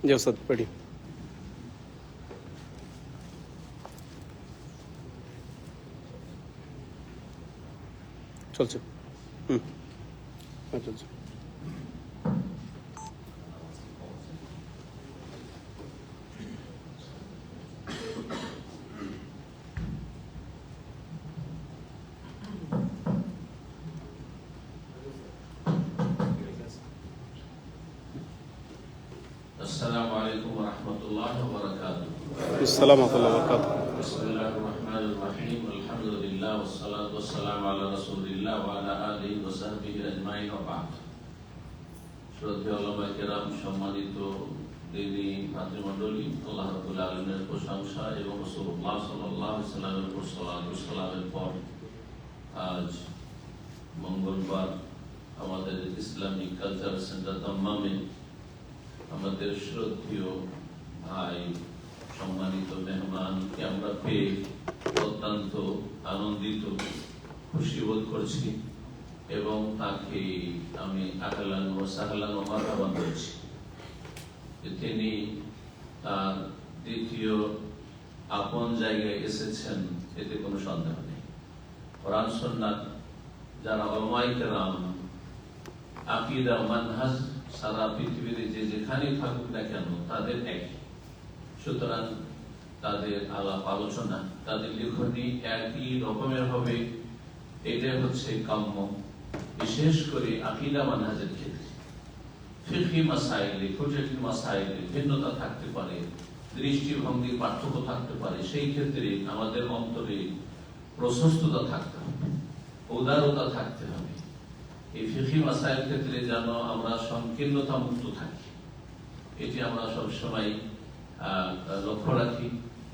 জি ওস্তাদ পড়ি। চলছে। হ্যাঁ চলছে। السلام عليكم ورحمة الله وبركاته. السلام ورحمة الله وبركاته. بسم الله الرحمن الرحيم. الحمد لله والصلاة والسلام على رسول الله وعلى آله وصحبه أجمعين وبعد. শ্রদ্ধেয় ওলামা কেরাম, সম্মানিত দিনী ভাতৃমণ্ডলী, আল্লাহ রাব্বুল আলামিনের প্রশংসা এবং রাসূলুল্লাহ সাল্লাল্লাহু আলাইহি ওয়াসাল্লামের উপর সালাত ও সালামের পর আজ মঙ্গলবার আমাদের ইসলামিক কালচার সেন্টার দাম্মামে আমাদের শ্রদ্ধেয় ভাই, সম্মানিত মেহমানকে আমরা পেয়ে অত্যন্ত আনন্দিত, খুশি বোধ করছি এবং তাকে আমি আহলান ওয়া সাহলান ওয়া মারহাবান বলছি। তিনি তার দ্বিতীয় আপন জায়গায় এসেছেন, এতে কোনো সন্দেহ নেই। কোরআন সুন্নাত যারা উলামায়ে কেরাম, আকীদা, মানহাজ সারা পৃথিবীতে যে যেখানে থাকুক না কেন তাদের একই, সুতরাং তাদের আলাপ আলোচনা, তাদের লেখনী একই রকমের হবে, এটাই হচ্ছে কাম্য। বিশেষ করে আকীদা মানহাজের ক্ষেত্রে ফিকহি মাসাইলে, কঠিন মাসাইলে ভিন্নতা থাকতে পারে, দৃষ্টিভঙ্গির পার্থক্য থাকতে পারে, সেই ক্ষেত্রে আমাদের অন্তরে প্রশস্ততা থাকতে হবে, উদারতা থাকতে হবে। এই ফিকহি মাসাইল ক্ষেত্রে যেন আমরা সংকীর্ণতা মুক্ত থাকি, এটি আমরা সবসময় লক্ষ্য রাখি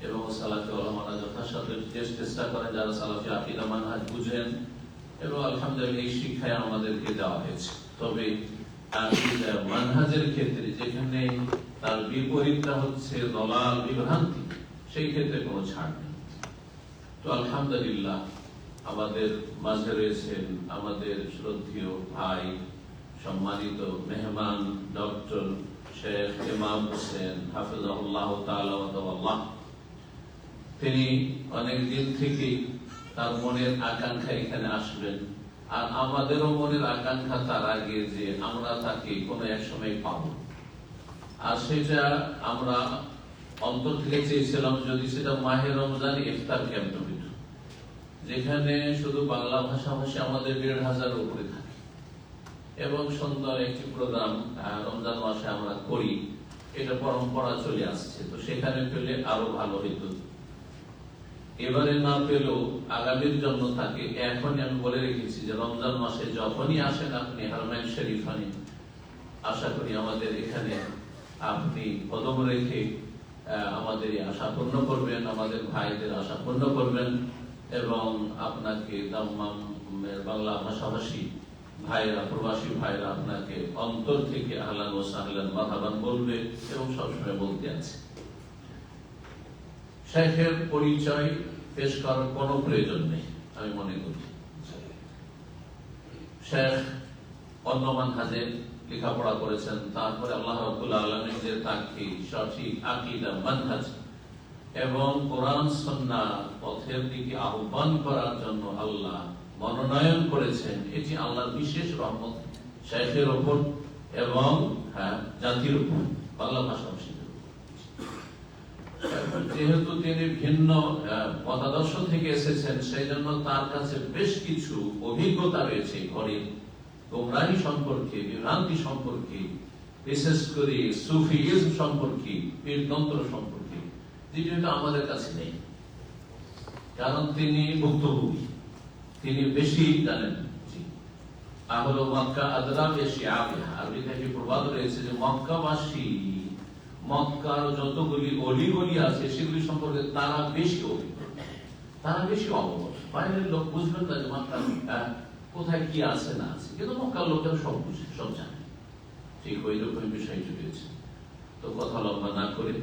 এবং সালাফি ওলামারা যথাসাধ্য চেষ্টা করেন যারা সালাফি আকীদা মানহাজ বুঝেন, এবং আলহামদুলিল্লাহ এই শিক্ষায় আমাদেরকে দেওয়া হয়েছে। তবে আকীদা মানহাজের ক্ষেত্রে যেখানে তার বিপরীতটা হচ্ছে দলাল, বিভ্রান্তি, সেই ক্ষেত্রে কোনো ছাড় নেই। তো আলহামদুলিল্লাহ আমাদের মাঝে রয়েছেন আমাদের শ্রদ্ধেয় ভাই, সম্মানিত মেহমান ডক্টর শেখ ইমাম হোসেন হাফিজাহুল্লাহ তাআলা ওয়া তাওয়াল্লাহ। তিনি অনেক দিন থেকেই তার মনের আকাঙ্ক্ষা এখানে আসবেন, আর আমাদেরও মনের আকাঙ্ক্ষা তার আগে যে আমরা তাকে কোনো এক সময় পাব, আর সেটা আমরা অন্তর থেকে চেয়েছিলাম যদি সেটা মাহে রমজান ইফতার ক্যাম্প হইত, যেখানে শুধু বাংলা ভাষাভাষী আমাদের ১,৫০০ উপরে থাকে এবং সুন্দর একটি প্রোগ্রাম রমজান মাসে আমরা করি, এটা পরম্পরা চলে আসছে। তো সেখানে পেলে আরো ভালো হইত। এবারে না পেলেও আগামীর জন্য তাকে এখনই আমি বলে রেখেছি যে রমজান মাসে যখনই আসেন আপনি হারমাইন শরীফ আনি, আশা করি আমাদের এখানে আপনি কদম রেখে আমাদের আশা পূর্ণ করবেন, আমাদের ভাইদের আশা পূর্ণ করবেন, এবং আপনাকে দাম্মামের বাংলা ভাষাভাষী ভাইরা, প্রবাসী ভাইরা আপনাকে অন্তর থেকে আহলান ওয়া সাহলান মারহাবান বলবে এবং সবসময় বলতে আছে। শেখের পরিচয় পেশ করার কোনো প্রয়োজন নেই আমি মনে করি। শেখ অন্য মানহাজে লেখাপড়া করেছেন, তারপরে আল্লাহ রাব্বুল আলামিন যে তাকে সঠিক আকীদা, মানহাজ এবং কোরআন সুন্নাহ পথের দিকে আহ্বান করার জন্য আল্লাহ মনোনয়ন করেছেন, এটি আল্লাহর বিশেষ রহমত শেখের উপর এবং জাতির উপর, বাংলা ভাষাভাষীদের উপর। যেহেতু তিনি ভিন্ন মতাদর্শ থেকে এসেছেন, সেই জন্য তার কাছে বেশ কিছু অভিজ্ঞতা রয়েছে ঘরের গোমরাহি সম্পর্কে, বিভ্রান্তি সম্পর্কে, বিশেষ করে সুফিইজম সম্পর্কে, পীরতন্ত্র সম্পর্কে, যেটা আমাদের কাছে নেই, কারণ তিনি ভুক্তভোগী, তিনি বেশি জানেন। আহলে মক্কা আদরা বিশিআবিহা, আরবি থেকে প্রবাদ রয়েছে যে মক্কাবাসী, মক্কার যতগুলি অলিগলি আছে সেগুলি সম্পর্কে তারা বেশি অভিজ্ঞ, তারা বেশি অবগত। বাইরের লোক বুঝবেন না যে মক্কা কোথায় কি আছে না আছে, কিন্তু মক্কার লোকেরা সব বুঝে, সব জানে। ঠিক ওই রকম বিষয়টি রয়েছে। তো কথা লম্বা না করে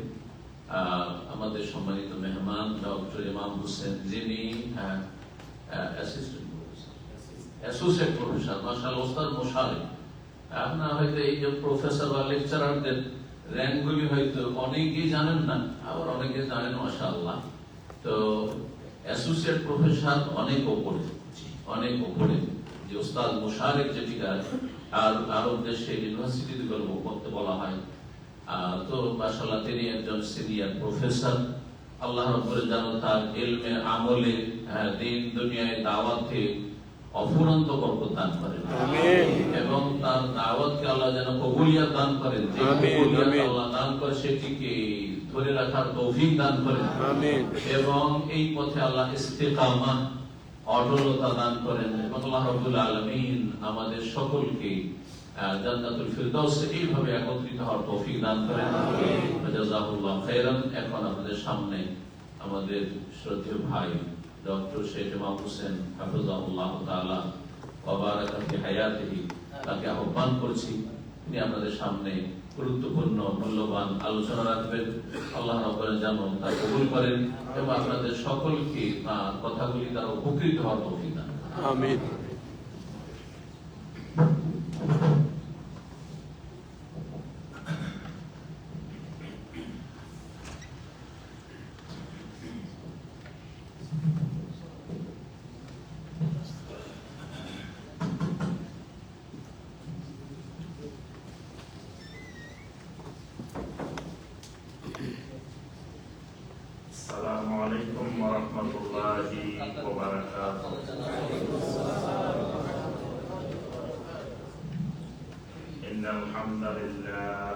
আমাদের সম্মানিত মেহমান ডক্টর ইমাম হোসেন, যিনি অ্যাসোসিয়েট প্রফেসর, মাশাআল্লাহ ওস্তাদ মোশাররফ, আপনার হয়তো এই যে প্রফেসর বা লেকচারারদের র্যাঙ্কগুলি হয়তো অনেকেই জানেন না, আবার অনেকে জানেন মাশাআল্লাহ। তো অ্যাসোসিয়েট প্রফেসর অনেক উপরে, অনেক উপরে, যে ওস্তাদ মুশারেক যেটিকার আর আরব দেশে ইউনিভার্সিটিতে করতে বলা হয়। তো মাশাআল্লাহ তিনি একজন সিনিয়র প্রফেসর। আল্লাহ রাব্বুল যেন তার ইলমে আমলে দিন দুনিয়ায় দাওয়াতে অফুরন্ত বরকত দান করেন, আমিন। এবং তার দাওয়াতকে আল্লাহ যেন কবুলিয়ত দান করেন, যে কবুলিয়ত আল্লাহ দান করে সেটিকে ধরে রাখার তৌফিক দান করেন, আমিন। এবং এই পথে আল্লাহ ইস্তিকামাহ অটলতা দান করেন, এবং আল্লাহ রাব্বুল আলামিন আমাদের সকলকে জান্নাতুল ফিরদাউসে এইভাবে একত্রিত হওয়ার তৌফিক দান করেন। জাযাকুল্লাহু খাইরান। এখন আমাদের সামনে আমাদের শ্রদ্ধেয় ভাই ডক্টর শেখ ইমাম হোসেন হাফিজাহুল্লাহ তাআলা ওয়া বারাকা ফি হায়াতিহি, তাকে আহ্বান করছি তিনি আপনাদের সামনে গুরুত্বপূর্ণ মূল্যবান আলোচনা রাখবেন। আল্লাহ রাব্বুল যেন তা কবুল করেন এবং আপনাদের সকলকে তার কথাগুলি দ্বারা উপকৃত হওয়ার তৌফিক দান করেন। আমিন। السلام عليكم ورحمة الله وبركاته. إن الحمد لله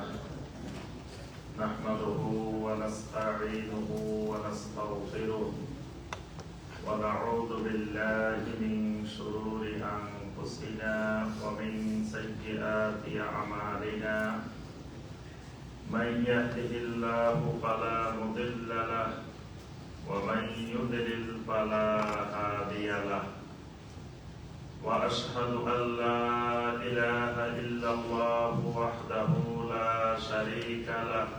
نحمده ونستعينه ونستغفره ونعوذ بالله من شرور أنفسنا ومن سيئات أعمالنا. من يهده الله فلا مضل له ومن يضلل فلا هادي له. وأشهد أن لا إله إلا الله وحده لا شريك له.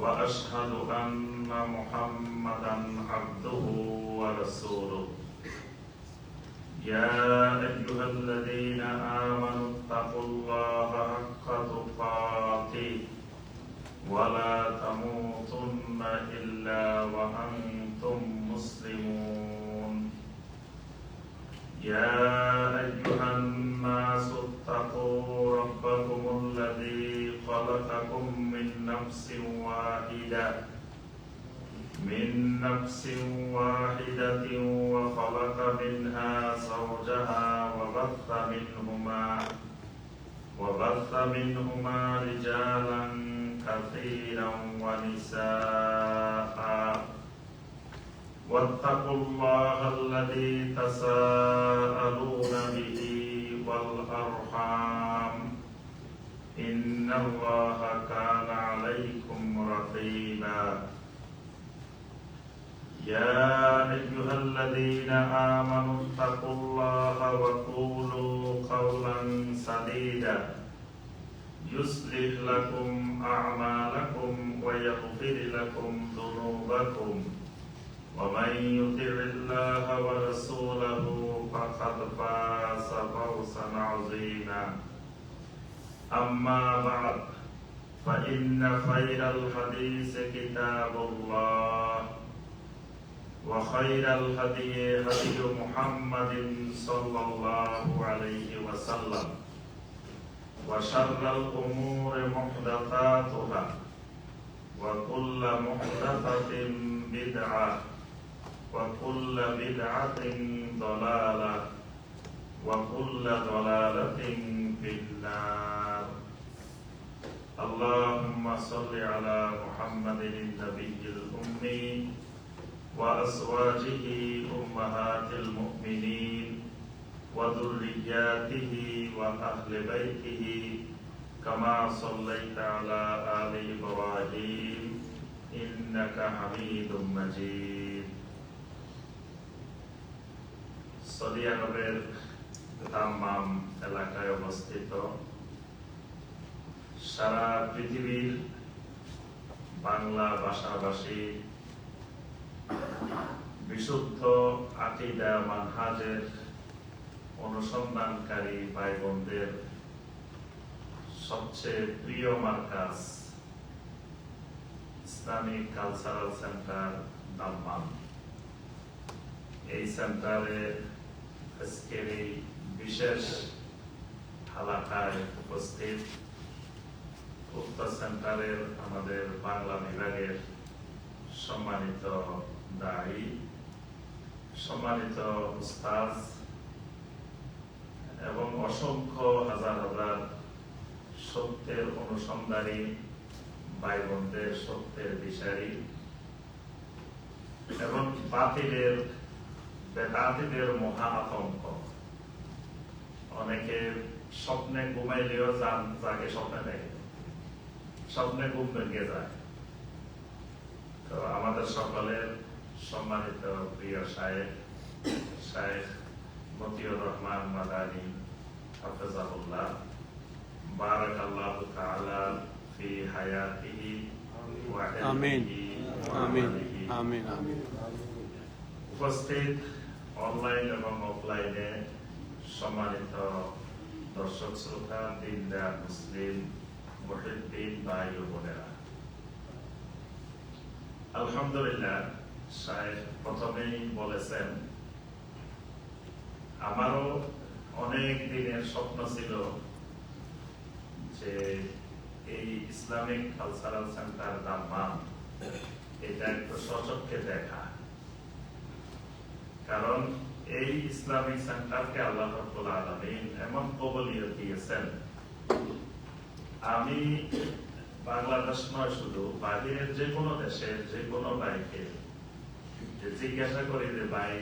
وأشهد أن محمدا عبده ورسوله. يا أيها الذين آمنوا اتقوا الله حق تقاته ولا تموتن إلا وأنتم مسلمون. يا أيها الناس اتقوا ربكم الذي خلقكم من نفس واحدة وخلق منها زوجها وبث منهما رجالا كثيرا ونساء. واتقوا الله الذي تساءلون به والأرحام إن الله كان عليكم رقيبا. يا أيها الذين آمنوا اتقوا الله وقولوا قولا سديدا يصلح لكم أعمالكم ويغفر لكم ذنوبكم. ومن يطع الله ورسوله فقد فاز فوزا عظيما. أما بعد، فإن خير الحديث كتاب الله، وخير الهدي هدي محمد صلى الله عليه وسلم، وشر الأمور محدثاتها، وكل محدثة بدعة، وكل بدعة ضلالة، وكل ضلالة في النار. اللهم صل على محمد النبي الأمي وأزواجه أمهات المؤمنين وذرياته وأهل بيته كما صليت على آل إبراهيم إنك حميد مجيد. সৌদি আরবের দাম্মাম এলাকায় অবস্থিত সারা পৃথিবীর বাংলা ভাষাভাষী বিশুদ্ধ আকীদা মানহাজের অনুসন্ধানকারী ভাই বোনদের সবচেয়ে প্রিয় মার্কাজ ইসলামিক কালচারাল সেন্টার দাম্মাম। এই সেন্টারে আজকের এই বিশেষ হালাকায় উপস্থিত উক্ত সেন্টারের আমাদের বাংলা বিভাগের সম্মানিত দায়ী, সম্মানিত উস্তাদ এবং অসংখ্য হাজার হাজার সত্যের অনুসন্ধানী ভাই বোনদের, সত্যের দিশারি এবং বাতিলের বেদাতিদের মহা আতঙ্ক। অনেকে স্বপ্নে ঘুমাইলেও জাগে, স্বপ্নে দেখে, স্বপ্নে ঘুম ভেঙে যায়। তো আমাদের সকলের সম্মানিত প্রিয় শায়েখ মতিউর রহমান মাদানী হাফেজাহুল্লাহ, বারাকাল্লাহু তাআলা ফি হায়াতিহি ওয়া আমিন আমিন ইলমিহি। আমিন আমিন। উপস্থিত অনলাইন এবং অফলাইনে সম্মানিত দর্শক শ্রোতা, দিনদার মুসলিম মুহিদ্দিন ভাই ও বোনেরা, আলহামদুলিল্লাহ, শায়েখ প্রথমেই বলেছেন, আমারও অনেক দিনের স্বপ্ন ছিল যে এই ইসলামিক কালচারাল সেন্টার দাম্মাম এটা একটু সচক্ষে দেখা। কারণ এই ইসলামিক সেন্টারকে আল্লাহ রাব্বুল আলামিন এমন কবুলিয়ত দিয়েছেন, আমি বাংলাদেশ নয়, শুধু বাহিরের যে কোনো দেশের যে কোনো ভাইকে যে জিজ্ঞাসা করি যে ভাই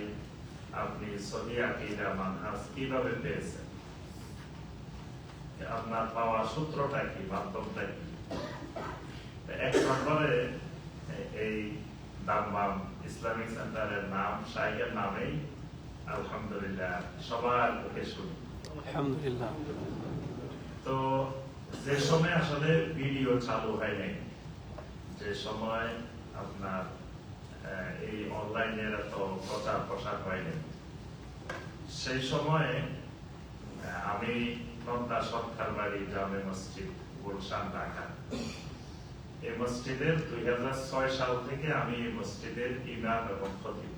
আপনি সহিহ আকীদা মানহাজ কিভাবে পেয়েছেন, আপনার পাওয়া সূত্রটা কি, মাধ্যমটা কি, এক নম্বরে এই দাম্মাম ইসলামিক সেন্টারের নাম, শাইখের নামেই আলহামদুলিল্লাহ সবার মুখে শুনি। আলহামদুলিল্লাহ। তো যে সময় আসলে ভিডিও চালু হয় নাই, যে সময় আপনার এই অনলাইনের এত প্রচার প্রসার হয়নি, সেই সময়ে আমি নন্দা সরকার বাড়ি জামে মসজিদ, গুলশান, ঢাকা, এই মসজিদের 2006 সাল থেকে আমি এই মসজিদের ইমাম এবং খতিব।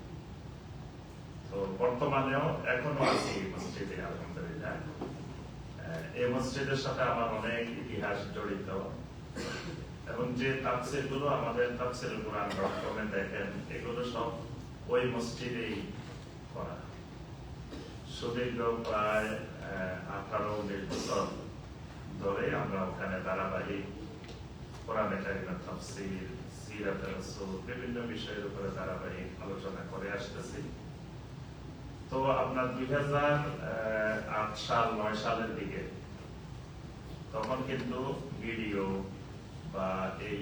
তো বর্তমানেও এখনো আছি এই মসজিদে, আলহামদুলিল্লাহ। এই মসজিদের সাথে আমার অনেক ইতিহাস জড়িত এবং যে তাফসীর গুলো আমাদের তাফসীরুল কুরআন.com-এ দেখেন, এগুলো সব ওই মসজিদেই করা। সুদীর্ঘ প্রায় 18-19 বছর ধরে আমরা ওখানে ধারাবাহিক কোরআনে কারীমের তাফসীর, সিরাতে রাসূল, বিভিন্ন বিষয়ের উপরে ধারাবাহিক আলোচনা করে আসতেছি। তো আপনার 2008 সাল 9 সালের দিকে, তখন কিন্তু ভিডিও বা এই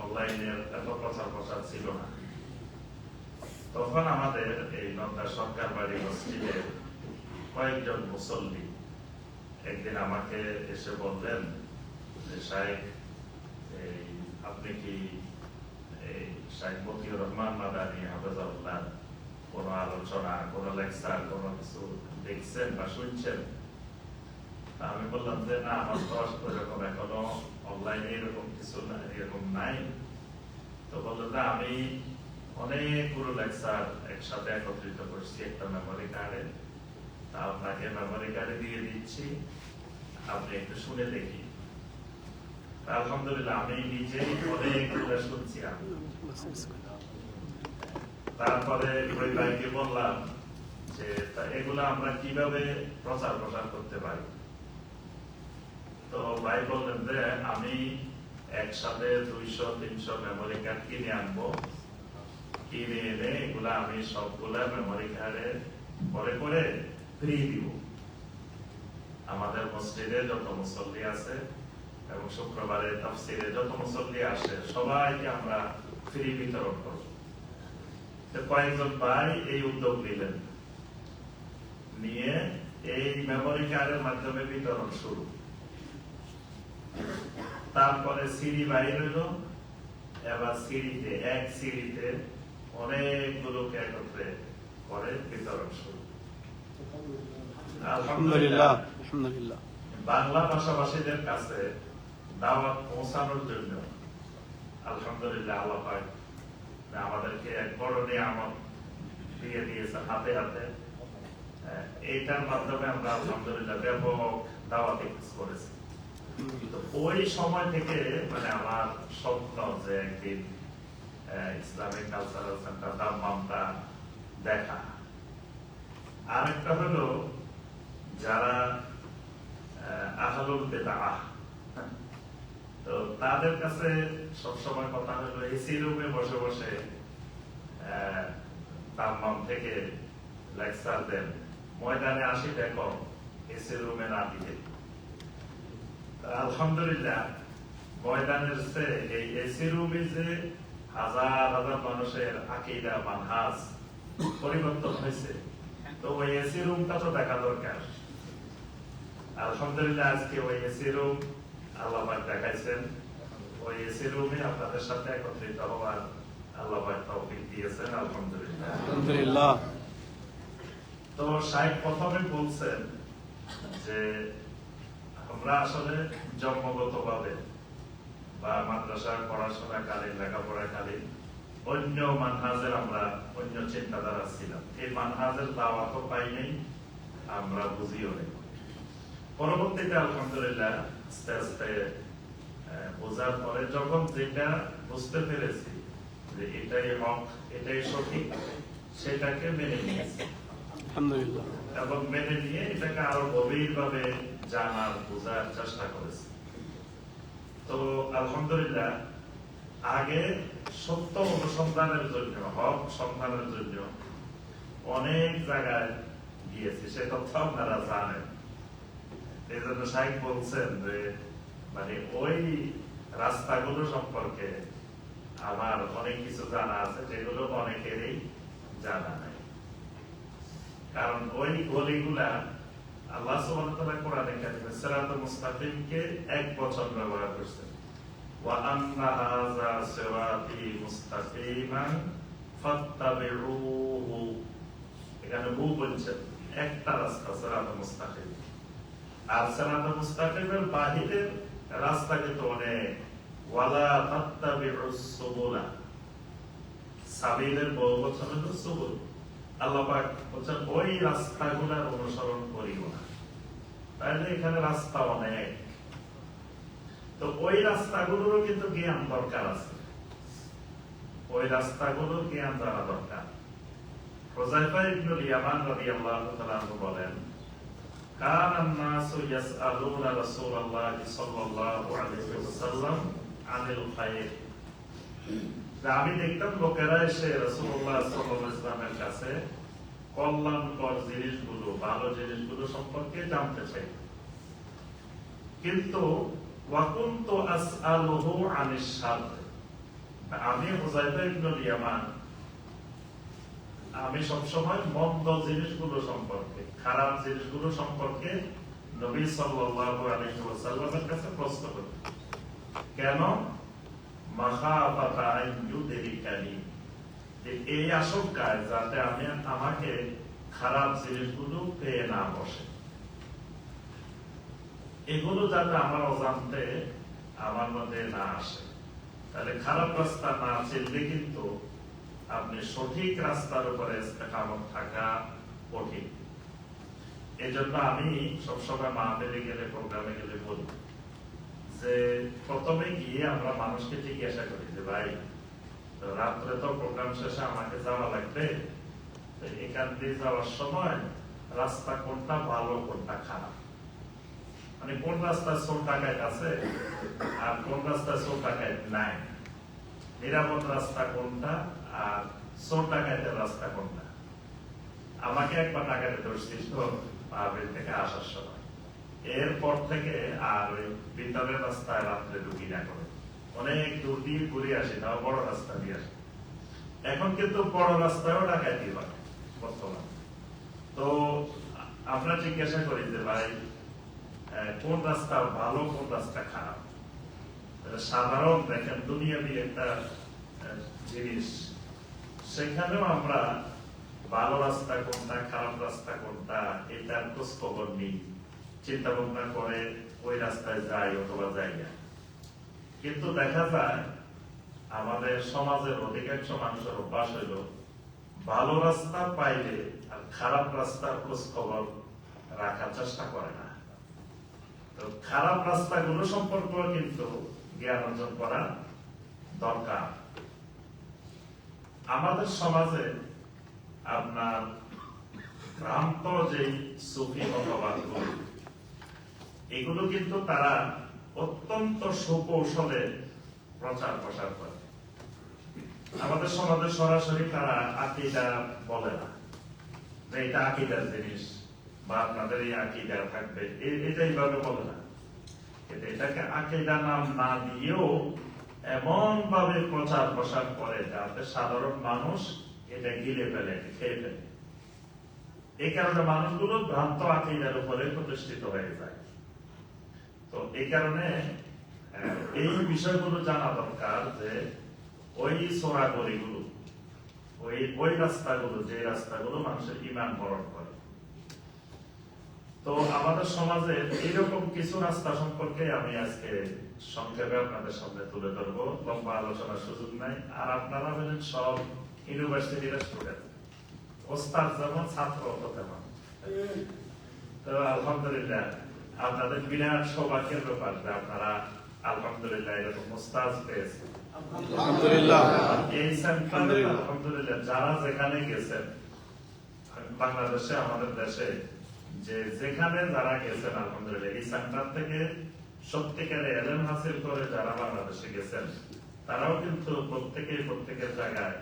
অনলাইনের এত প্রচার ছিল না। তখন আমাদের এই নন্দা সরকার বাড়ি মসজিদের কয়েকজন মুসল্লি একদিন আমাকে এসে বললেন যে শাইখ, আপনি কি এই শাইখ মতিউর রহমান মাদানী হাফেজাহুল্লাহ কোন আলোচনা, কোন লেকচার, কোন কিছু দেখছেন বা শুনছেন? আমি বললাম যে না, আমার তো এরকম এখনো অনলাইনে এরকম কিছু এরকম নাই। তো বললো যে আমি অনেকগুলো লেকচার একসাথে একত্রিত করছি একটা মেমোরি কার্ডে, তা আপনাকে মেমোরি কার্ডে দিয়ে দিচ্ছি, আপনি একটু শুনে দেখি। আলহামদুলিল্লাহ, আমি নিজেই অনেকগুলো শুনছি। তারপরে ওই ভাইকে বললাম যে এগুলো আমরা কিভাবে প্রচার করতে পারি। তো ভাই বললেন যে আমি একসাথে 200-300 মেমোরি কার্ড কিনে আনবো, কিনে এনে এগুলা আমি সবগুলা মেমোরি কার্ডে পরে করে ফ্রি দিব। আমাদের মসজিদে যত মুসল্লি আছে এবং শুক্রবারে তাফসীরে যত মুসল্লি আসে সবাইকে আমরা ফ্রি বিতরণ করব। কয়েকজন ভাই এই উদ্যোগ নিলেন, নিয়ে এই মেমোরি কার্ডের মাধ্যমে বিতরণ শুরু। তারপরে সিডি বাইর হইল, এবার সিডিতে এক সিডিতে অনেকগুলোকে একত্রে করে বিতরণ শুরু। আলহামদুলিল্লাহ আলহামদুলিল্লাহ। বাংলা ভাষাভাষীদের কাছে দাওয়াত পৌঁছানোর জন্য আলহামদুলিল্লাহ আল্লাহ পাক আমাদেরকে এক বড় নিয়ামত দিয়ে দিয়েছে হাতে হাতে। এইটার মাধ্যমে আমরা আলহামদুলিল্লাহ ব্যাপক দাওয়াতি কাজ করেছি। তো ওই সময় থেকে মানে আমার স্বপ্ন যে একদিন ইসলামিক কালচারাল সেন্টার দাম্মামটা দেখা। আরেকটা হলো যারা আহলুল বিদআহ, তো তাদের কাছে সবসময় কথা হলো এসি রুমে বসে বসে দাম্মাম থেকে লেকচার দেন, ময়দানে আসি দেখো এসি রুমে না দিয়ে। আলহামদুলিল্লাহ ময়দানের চেয়ে এই এসি রুমে যে হাজার হাজার মানুষের আকীদা মানহাজ পরিবর্তন হয়েছে, তো ওই এসি রুমটা তো দেখা দরকার। আলহামদুলিল্লাহ আজকে ওই এসি রুম আল্লাহ পাক দেখাইছেন। ওই এসি রুমে আপনাদের সাথে একত্রিত হওয়ার আল্লাহ পাক তৌফিক দিয়েছেন, আলহামদুলিল্লাহ। আলহামদুলিল্লাহ। তো শাইখ প্রথমে বলছেন যে আমরা আসলে জন্মগতভাবে বা মাদ্রাসার পড়াশোনাকালীন লেখাপড়াকালীন অন্য মানহাজের আমরা অন্য চিন্তাধারা ছিলাম, এই মানহাজের দাওয়াতও পাই নাই, আমরা বুঝিও নেই। পরবর্তীতে আলহামদুলিল্লাহ আস্তে আস্তে বোঝার পরে যখন যেটা বুঝতে পেরেছি যে এটাই হক, এটাই সঠিক, সেটাকে মেনে নিয়েছি আলহামদুলিল্লাহ। এবং মেনে নিয়ে এটাকে আরো গভীরভাবে জানার বোঝার চেষ্টা করেছি। তো আলহামদুলিল্লাহ আগে সত্য অনুসন্ধানের জন্য, হক সন্ধানের জন্য অনেক জায়গায় গিয়েছি, সে তথ্য আপনারা জানেন। এই জন্য শাইখ বলছেন যে মানে ওই রাস্তাগুলো সম্পর্কে আমার অনেক কিছু জানা আছে যেগুলো অনেকেরই জানা নাই। কারণ ওই গলিগুলা আল্লাহ সুবহানাহু ওয়া তাআলা কোরআনে কারিমে সিরাতুল মুস্তাকিমকে এক বচন ব্যবহার করেছেন, ওয়া আন্না হাযা সিরাতি মুস্তাকিমান ফাত্তাবিউহু। এখানে বহু বলছেন, একটা রাস্তা সিরাতুল মুস্তাকিম। আর সিরাতুল মুস্তাকিমের বাহিরের রাস্তা কিন্তু অনেক, ওয়ালা তাত্তাবিউস সুবুলা, সাবিলের বহু বচন হলো সুবুল। আল্লাহ পাক বলছেন ওই রাস্তাগুলোর অনুসরণ করিও না। তাহলে এখানে রাস্তা অনেক, তো ওই রাস্তাগুলোরও কিন্তু জ্ঞান দরকার আছে, ওই রাস্তাগুলোর জ্ঞান জানা দরকার। হুযায়ফা ইবনুল ইয়ামান রাদিয়াল্লাহু তাআলা আনহু বলেন, কানান নাসু ইয়াসআলুনা রাসূলুল্লাহ সাল্লাল্লাহু আলাইহি ওয়াসাল্লাম আনিল খায়র। আমি দেখতাম লোকেরা এসে রাসূলুল্লাহ সাল্লাল্লাহু আলাইহি ওয়াসাল্লামের কাছে কল্যাণকর জিনিসগুলো, ভালো জিনিসগুলো সম্পর্কে জানতে চাই, কিন্তু ওয়া কুনতু আসআলুহু আনিশ শারর। আমি হুযায়ফা ইবনুল ইয়ামান আমি সবসময় মন্দ জিনিসগুলো সম্পর্কে, খারাপ জিনিসগুলো সম্পর্কে নবী সাল্লাল্লাহু আলাইহি ওয়াসাল্লামের কাছে প্রশ্ন করতাম। কেন? মাখাফাতা আন ইউদরিকানি, যে এই আশঙ্কায় যাতে আমাকে খারাপ জিনিসগুলো পেয়ে না বসে, এগুলো যাতে আমার অজান্তে আমার মধ্যে না আসে। তাহলে খারাপ রাস্তা না চিনলে কিন্তু আপনি সঠিক রাস্তার উপরে ইস্তেকামত থাকা কঠিন। এজন্য আমি সবসময় মাহফিলে গেলে, প্রোগ্রামে গেলে বলি যে প্রথমে গিয়ে আমরা মানুষকে জিজ্ঞাসা করি যে ভাই রাত্রে তো প্রোগ্রাম শেষে আমাকে যাওয়া লাগবে, তো এখান দিয়ে যাওয়ার সময় রাস্তা কোনটা ভালো কোনটা খারাপ, মানে কোন রাস্তায় চোর ডাকাত আছে আর কোন রাস্তায় চোর ডাকাত নাই, নিরাপদ রাস্তা কোনটা আর চোর ডাকাতের রাস্তা কোনটা। আমাকে একবার ডাকাতে ধরছিস তো মাহফিল থেকে আসার সময়, এরপর থেকে আর ওই ভিতরের রাস্তায় রাত্রে ঢুকি না করে, অনেক দূর দিয়ে ঘুরে আসি, তাও বড় রাস্তা দিয়ে আসি। এখন কিন্তু বড় রাস্তায়ও ডাকাতি হয় বর্তমানে। তো আমরা জিজ্ঞাসা করি যে ভাই কোন রাস্তা ভালো কোন রাস্তা খারাপ। সাধারণ দেখেন দুনিয়াবি একটা জিনিস, সেখানেও আমরা ভালো রাস্তা কোনটা খারাপ রাস্তা কোনটা এটার খোঁজ খবর নিই। চিন্তা ভাবনা করে ওই রাস্তায় যায় অথবা যায় না। কিন্তু দেখা যায় আমাদের সমাজের অধিকাংশ মানুষের অভ্যাস হইল ভালো রাস্তা পাইলে আর খারাপ রাস্তার খোঁজ খবর রাখার চেষ্টা করে না। তো খারাপ রাস্তাগুলো সম্পর্কে কিন্তু জ্ঞান অর্জন করা দরকার। আমাদের সমাজে আপনার ভ্রান্ত যে সুফি মতবাদগুলো, এগুলো কিন্তু তারা অত্যন্ত সুকৌশলে প্রচার প্রসার করে। আমাদের সমাজে সরাসরি তারা আকীদা বলে না যে এটা আকীদার জিনিস বা আপনাদের এই আকীদা থাকবে, এটা এইভাবে বলে না। কিন্তু এটাকে আকীদা নাম না দিয়েও এমন ভাবে প্রচার প্রসার করে যাতে সাধারণ মানুষ এটা গিলে ফেলে, খেয়ে ফেলে। এই কারণে মানুষগুলো ভ্রান্ত আকীদার উপরে প্রতিষ্ঠিত হয়ে যায়। তো এই কারণে এই বিষয়গুলো জানা দরকার যে ওই সোরাগলিগুলো, ওই রাস্তাগুলো, যে রাস্তাগুলো মানুষের ঈমান বরণ করে। তো আমাদের সমাজে এরকম কিছু রাস্তা সম্পর্কে আমি আজকে সংক্ষেপে আপনাদের সামনে তুলে ধরবো। লম্বা আলোচনার সুযোগ নাই। আর আপনারা হলেন সব ইউনিভার্সিটির স্টুডেন্ট, ওস্তাদ যেমন ছাত্র তেমন। তো আলহামদুলিল্লাহ আপনাদের বিরাট সৌভাগ্যের ব্যাপার যে আপনারা আলহামদুলিল্লাহ এরকম ওস্তাদ পেয়েছেন। আলহামদুলিল্লাহ। এই সেন্টারে আলহামদুলিল্লাহ যারা যেখানে গেছেন বাংলাদেশে, আমাদের দেশে যে যেখানে যারা গেছেন আলহামদুলিল্লাহ এই সেন্টার থেকে সত্যিকারে এলেম হাসিল করে যারা বাংলাদেশে গেছেন তারাও কিন্তু প্রত্যেকের জায়গায়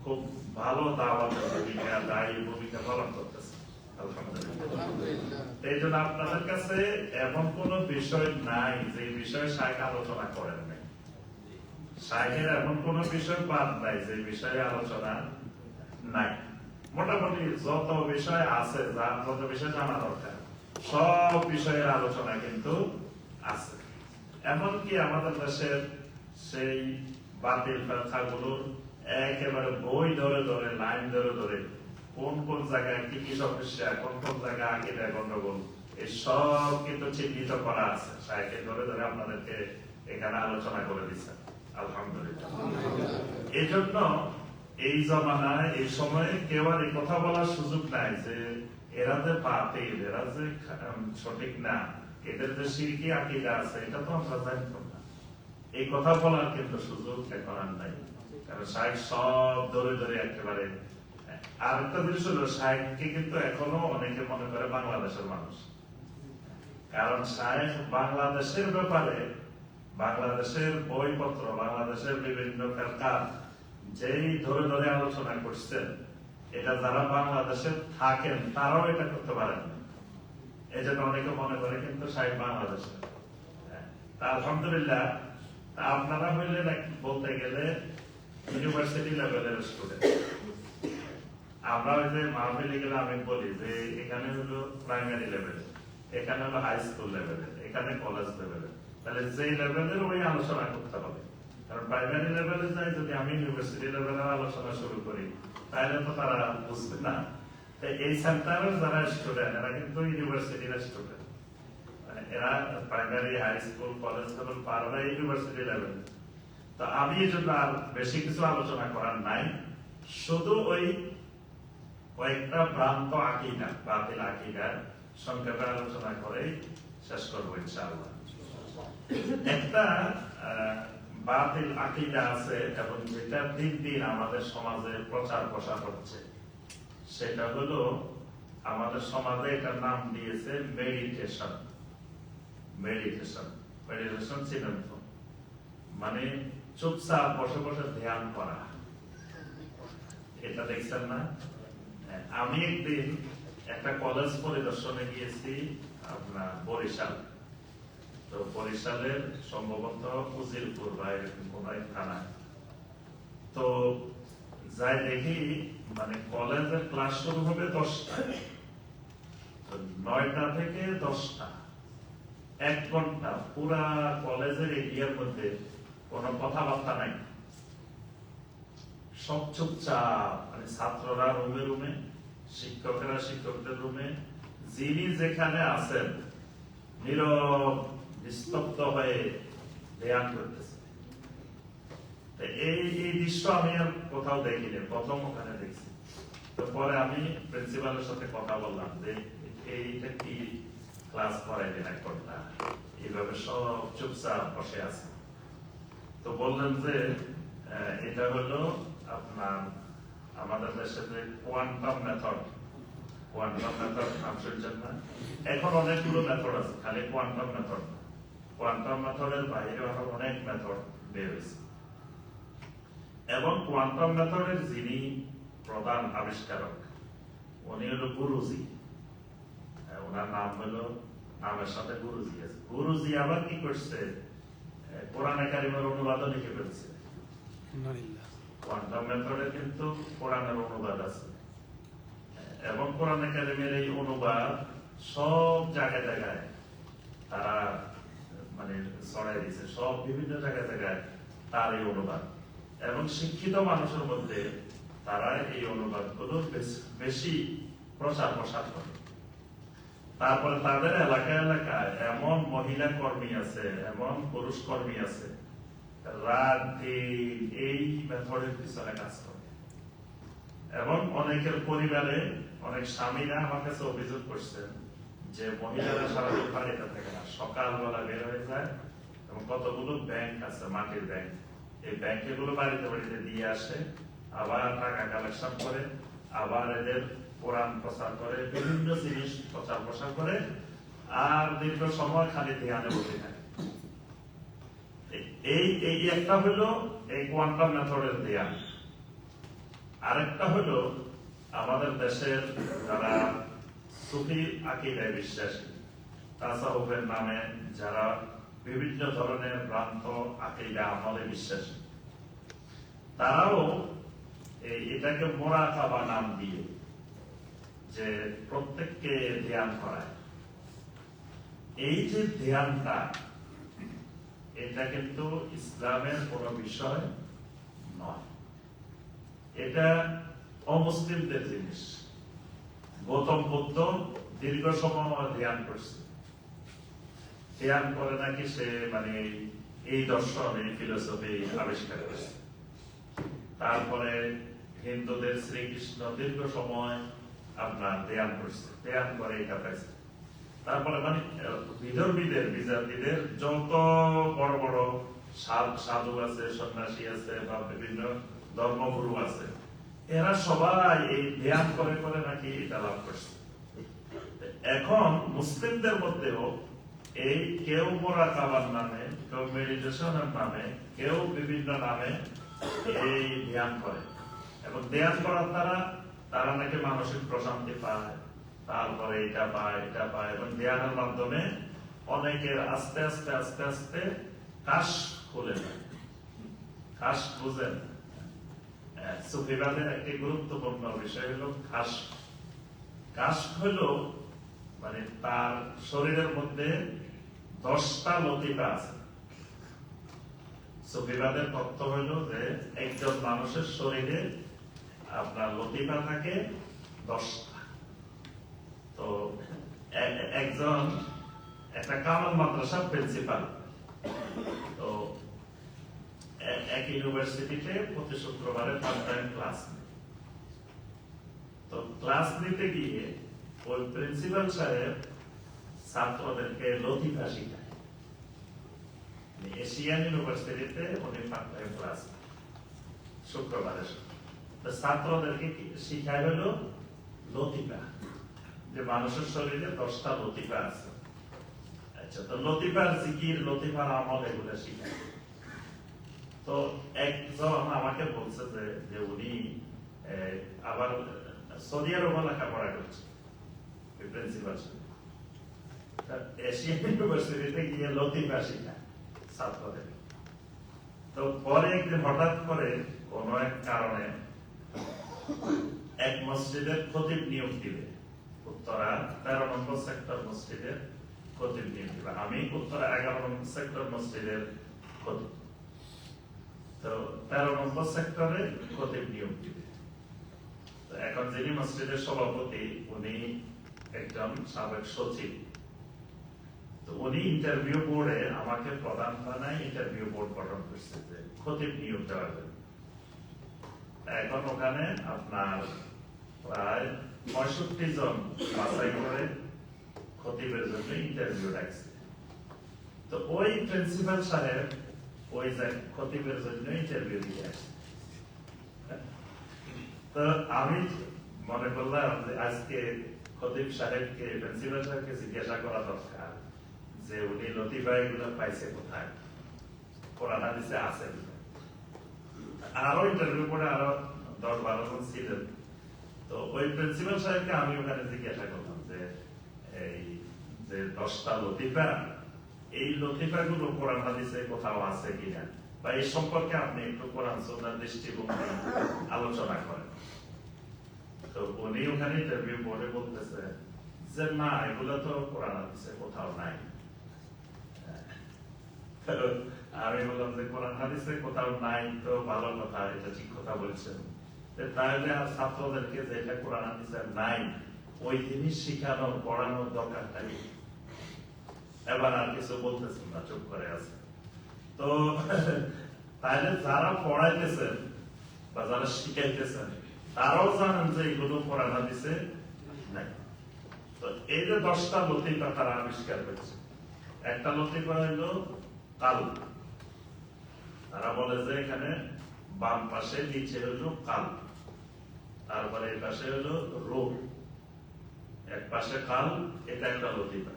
খুব ভালো দাওয়াতের ভূমিকা, দায়ী ভূমিকা পালন করতেছে আলহামদুলিল্লাহ। এই জন্য আপনাদের কাছে এমন কোন বিষয় নাই যে বিষয়ে শাইখ আলোচনা করেন নাই। শাইখের এমন কোন বিষয় বাদ নাই যে বিষয়ে আলোচনা নাই। মোটামুটি যত বিষয় আছে, যত বিষয় জানা দরকার সব বিষয়ের আলোচনা কিন্তু আছে। এমনকি আমাদের দেশের সেই বাতিল ফেরকাগুলোর একেবারে বই ধরে ধরে, লাইন ধরে ধরে কোন কোন জায়গায় কি কি সমস্যা, কোন কোন জায়গায় আকীদা গন্ডগোল, এই সব কিন্তু চিহ্নিত করা আছে। শাইখে ধরে ধরে আপনাদেরকে এখানে আলোচনা করে দিচ্ছেন আলহামদুলিল্লাহ। এই জন্য এই জমানায় এই সময়ে কেউ আর এই কথা বলার সুযোগ নাই যে এরা যে বাতিল, এরা যে সঠিক না, এদের যে শিরকি আকীদা আছে এটা তো আমরা জানতাম না। এই কথা বলার কিন্তু সুযোগ এখন আর নাই। কারণ শাইখ সব ধরে ধরে একেবারে। আর একটা জিনিস হলো শাইখকে কিন্তু এখনো অনেকে মনে করে বাংলাদেশের মানুষ। কারণ শাইখ বাংলাদেশের ব্যাপারে, বাংলাদেশের বইপত্র, বাংলাদেশের বিভিন্ন ফেরকা যেই ধরে ধরে আলোচনা করছেন, এটা যারা বাংলাদেশে থাকেন তারাও এটা করতে পারেন না। এই জন্য অনেকে মনে করে কিন্তু শাইখ বাংলাদেশে। আলহামদুলিল্লাহ আপনারা হইলেন বলতে গেলে ইউনিভার্সিটি লেভেলের স্টুডেন্ট। আমরা ওই যে মাহফিলে গেলে আমি বলি যে এখানে হলো প্রাইমারি লেভেলে, এখানে হলো হাই স্কুল লেভেলে, এখানে কলেজ লেভেলে। তাহলে যে লেভেলের ওই আলোচনা করতে হবে। কারণ প্রাইমারি লেভেলে যাই যদি আমি ইউনিভার্সিটি লেভেলের আলোচনা শুরু করি তাহলে তো তারা বুঝবে না। এই সেন্টারের যারা স্টুডেন্ট এরা কিন্তু ইউনিভার্সিটির স্টুডেন্ট, মানে এরা primary, high school, college level পার হয়ে ইউনিভার্সিটি লেভেল। তো আমি এই জন্য আর বেশি কিছু আলোচনা করার নাই। শুধু ওই কয়েকটা ভ্রান্ত আকীদা, বাতিল আকীদার সংক্ষেপে আলোচনা করে শেষ করবো ইনশাআল্লাহ। একটা বাতিল আকীদা আছে এবং যেটা দিন দিন আমাদের সমাজে প্রচার প্রসার হচ্ছে, সেটা হলো আমাদের সমাজে এটার নাম দিয়েছে মেডিটেশন। মেডিটেশন, মেডিটেশন চিনেন তো? মানে চুপচাপ বসে বসে ধ্যান করা। এটা দেখছেন না? আমি একদিন একটা কলেজ পরিদর্শনে গিয়েছি আপনার বরিশাল। তো বরিশালের সম্ভবত উজিরপুর বা এরকম কোন এক থানায়। তো যাই দেখি মানে কলেজের ক্লাস শুরু হবে 10টায়, 9টা থেকে 10টা, 1 ঘন্টা পুরা কলেজের এরিয়ার মধ্যে কোনো কথাবার্তা নাই, সব চুপচাপ। মানে ছাত্ররা রুমে রুমে, শিক্ষকেরা শিক্ষকদের রুমে, যিনি যেখানে আছেন নীরব নিস্তব্ধ হয়ে ধ্যান করতেছে। তো এই দৃশ্য আমি আর কোথাও দেখিনি, প্রথম ওখানে দেখছি। তো পরে আমি প্রিন্সিপালের সাথে কথা বললাম যে এইটা কি ক্লাস করাইলেন এখন না, এইভাবে সব চুপচাপ বসে আছে। তো বললেন যে এটা হলো আপনার আমাদের দেশে যে কোয়ান্টাম মেথড নাম শুনছেন না? এখন অনেকগুলো মেথড আছে, খালি কোয়ান্টাম মেথড। কোয়ান্টাম মেথডের বাইরে আরো অনেক মেথড বের হয়েছে, এবং কোয়ান্টাম মেথডের যিনি প্রধান আবিষ্কারক উনি হলো গুরুজি। ওনার নাম হলো, নামের সাথে গুরুজি আছে। গুরুজি আবার কি করছে, কোরআনে কারিমের অনুবাদও লিখে ফেলছে। কোয়ান্টাম মেথডের কিন্তু কোরআনের অনুবাদ আছে, এবং কোরআনে কারিমের এই অনুবাদ সব জায়গায় জায়গায় তারা মানে ছড়াই দিয়েছে, সব বিভিন্ন জায়গায় জায়গায় তার এই অনুবাদ। এবং শিক্ষিত মানুষের মধ্যে তারা এই অনুবাদগুলো বেশি প্রসার করে। তারপরে তাদের এলাকায় এমন মহিলা কর্মী আছে, এমন পুরুষ কর্মী আছে, রাত দিন এই মেথডের পিছনে কাজ করে। এবং অনেকের পরিবারে অনেক স্বামীরা আমার কাছে অভিযোগ করছেন যে মহিলারা সারাদিন বাড়িতে থাকে না, সকালবেলা বের হয়ে যায়, এবং কতগুলো ব্যাংক আছে, মাটির ব্যাংক, এই ব্যাংকে গুলো বাড়িতে বাড়িতে দিয়ে আসে, আবার টাকা কালেকশন করে, আবার এদের কোরআন প্রচার করে, বিভিন্ন জিনিস প্রচার করে, আর দীর্ঘ সময় খালি ধ্যানে বসে থাকে। এই একটা হলো এই কোয়ান্টাম মেথডের ধ্যান। আরেকটা হলো আমাদের দেশের যারা সুফি আকীদায় বিশ্বাসী, তাসাউফের নামে যারা বিভিন্ন ধরনের ভ্রান্ত আকীদা আমলে বিশ্বাসী, তারাও এটাকে মুরাকাবা নাম দিয়ে যে প্রত্যেককে ধ্যান করায়। এই যে ধ্যানটা, এটা কিন্তু ইসলামের কোন বিষয় নয়, এটা অমুসলিমদের জিনিস। গৌতম বুদ্ধ দীর্ঘ সময় ধ্যান করছে, ধ্যান করে নাকি সে মানে এই দর্শন, এই ফিলোসফি আবিষ্কার করছে। তারপরে হিন্দুদের শ্রীকৃষ্ণ দীর্ঘ সময় আপনার ধ্যান করছে, ধ্যান করে এটা পাইছে। তারপরে মানে বিজাতিদের যত বড় বড় সাধু আছে, সন্ন্যাসী আছে, বা বিভিন্ন ধর্মগুরু আছে, এরা সবাই এই ধ্যান করে করে নাকি এটা লাভ করছে। এখন মুসলিমদের মধ্যেও এই কেউ মুরাকাবার নামে, কেউ মেডিটেশনের নামে, কেউ বিভিন্ন নামে এই ধ্যান করে, এবং ধ্যান করার দ্বারা তারা নাকি মানসিক প্রশান্তি পায়, তারপরে এটা পায়, এবং ধ্যানের মাধ্যমে অনেকের আস্তে আস্তে আস্তে আস্তে কাশ খুলে যায়। কাশ বুঝেন? সুফিবাদের একটি গুরুত্বপূর্ণ বিষয় হলো কাশ। কাশ হলো মানে তার শরীরের মধ্যে 10টা লতিফা আছে। সুফিবাদের তত্ত্ব হলো যে একজন মানুষের শরীরে আপনার লতিফা থাকে 10টা। তো একজন একটা কামাল মাদ্রাসার প্রিন্সিপাল, তো এক ইউনিভার্সিটিতে প্রতি শুক্রবারে ফার্স্ট টাইম ক্লাস নেয়। তো ক্লাস নিতে গিয়ে ওই প্রিন্সিপাল সাহেব ছাত্রদেরকে লতিফা শিখায়। এশিয়ান ইউনিভার্সিটিতে উনি ফার্স্ট টাইম ক্লাস শুক্রবারে ছাত্রদেরকে শিখায় হলো লতিফা, যে মানুষের শরীরে 10টা লতিফা আছে। আচ্ছা, তো লতিফার জিকির, লতিফার আমল এগুলো শিখায়। তো একজন আমাকে বলছে যে উনি আবার সৌদি আরব লেখাপড়া করছে, প্রিন্সিপাল এশিয়ান ইউনিভার্সিটিতে গিয়ে লতিফা শিখায় ছাত্রদের। তো পরে একদিন হঠাৎ করে কোন এক কারণে এক মসজিদের খতিব নিয়োগ দিবে, উত্তরা 13 নম্বর সেক্টর মসজিদের খতিব নিয়োগ দিবে। আমি উত্তরা 11 নম্বর সেক্টর মসজিদের খতিব। তো 13 নম্বর সেক্টরে খতিব নিয়োগ দিবে। তো এখন যিনি মসজিদের সভাপতি, উনি একজন সাবেক সচিব। তো উনি ইন্টারভিউ বোর্ডে আমাকে প্রধান থানায় ইন্টারভিউ বোর্ড গঠন করছে যে খতিব নিয়োগ দেওয়ার জন্য। এখন ওখানে আপনার প্রায় 65 জন বাছাই করে খতিবের জন্য ইন্টারভিউ রাখছে। তো ওই প্রিন্সিপাল সাহেব ওই খতিবের জন্য ইন্টারভিউ দিতে আসছে। তো আমি মনে করলাম যে আজকে খতিব সাহেবকে প্রিন্সিপাল সাহেবকে জিজ্ঞাসা করা দরকার যে উনি লতিফা এগুলো পাইছে কোথায়, কোরআন হাদিসে আছে। আরো ইন্টারভিউ করে আরো 10-12 জন ছিলেন। তো ওই প্রিন্সিপাল সাহেবকে আমি ওখানে জিজ্ঞাসা করলাম যে এই যে 10টা লতিফা, এই লতিফা গুলো কোরআন হাদিসে কোথাও আছে কিনা, বা এই সম্পর্কে আপনি একটু কোরআন সুন্নাহর দৃষ্টিভঙ্গি আলোচনা করেন। তো উনি ওখানে ইন্টারভিউ বোর্ডে বলতেছে যে না, এগুলো তো কোরআন হাদিসে কোথাও নাই। আমি বললাম যে কোরআন হাদিসে কোথাও নাই তো ভালো কথা, এটা ঠিক কথা বলছেন। তাহলে আর ছাত্রদেরকে যে এটা কোরআন হাদিসে নাই ওই জিনিস শিখানোর পড়ানোর দরকারটা কি? এবার আর কিছু বলতেছেন না, চুপ করে আছে। তো তাহলে যারা পড়াইতেছেন বা যারা শিখাইতেছেন তারাও জানেন যে এগুলো কোরআন হাদিসে নাই। তো এই যে 10টা লতিফা তারা আবিষ্কার করেছে, একটা লতিফা হইল কাল। তারা বলে যে এখানে বাম পাশে নিচে হইল কাল, তারপরে এই পাশে হইল রূপ, এক পাশে কাল, এটা একটা লতিফা।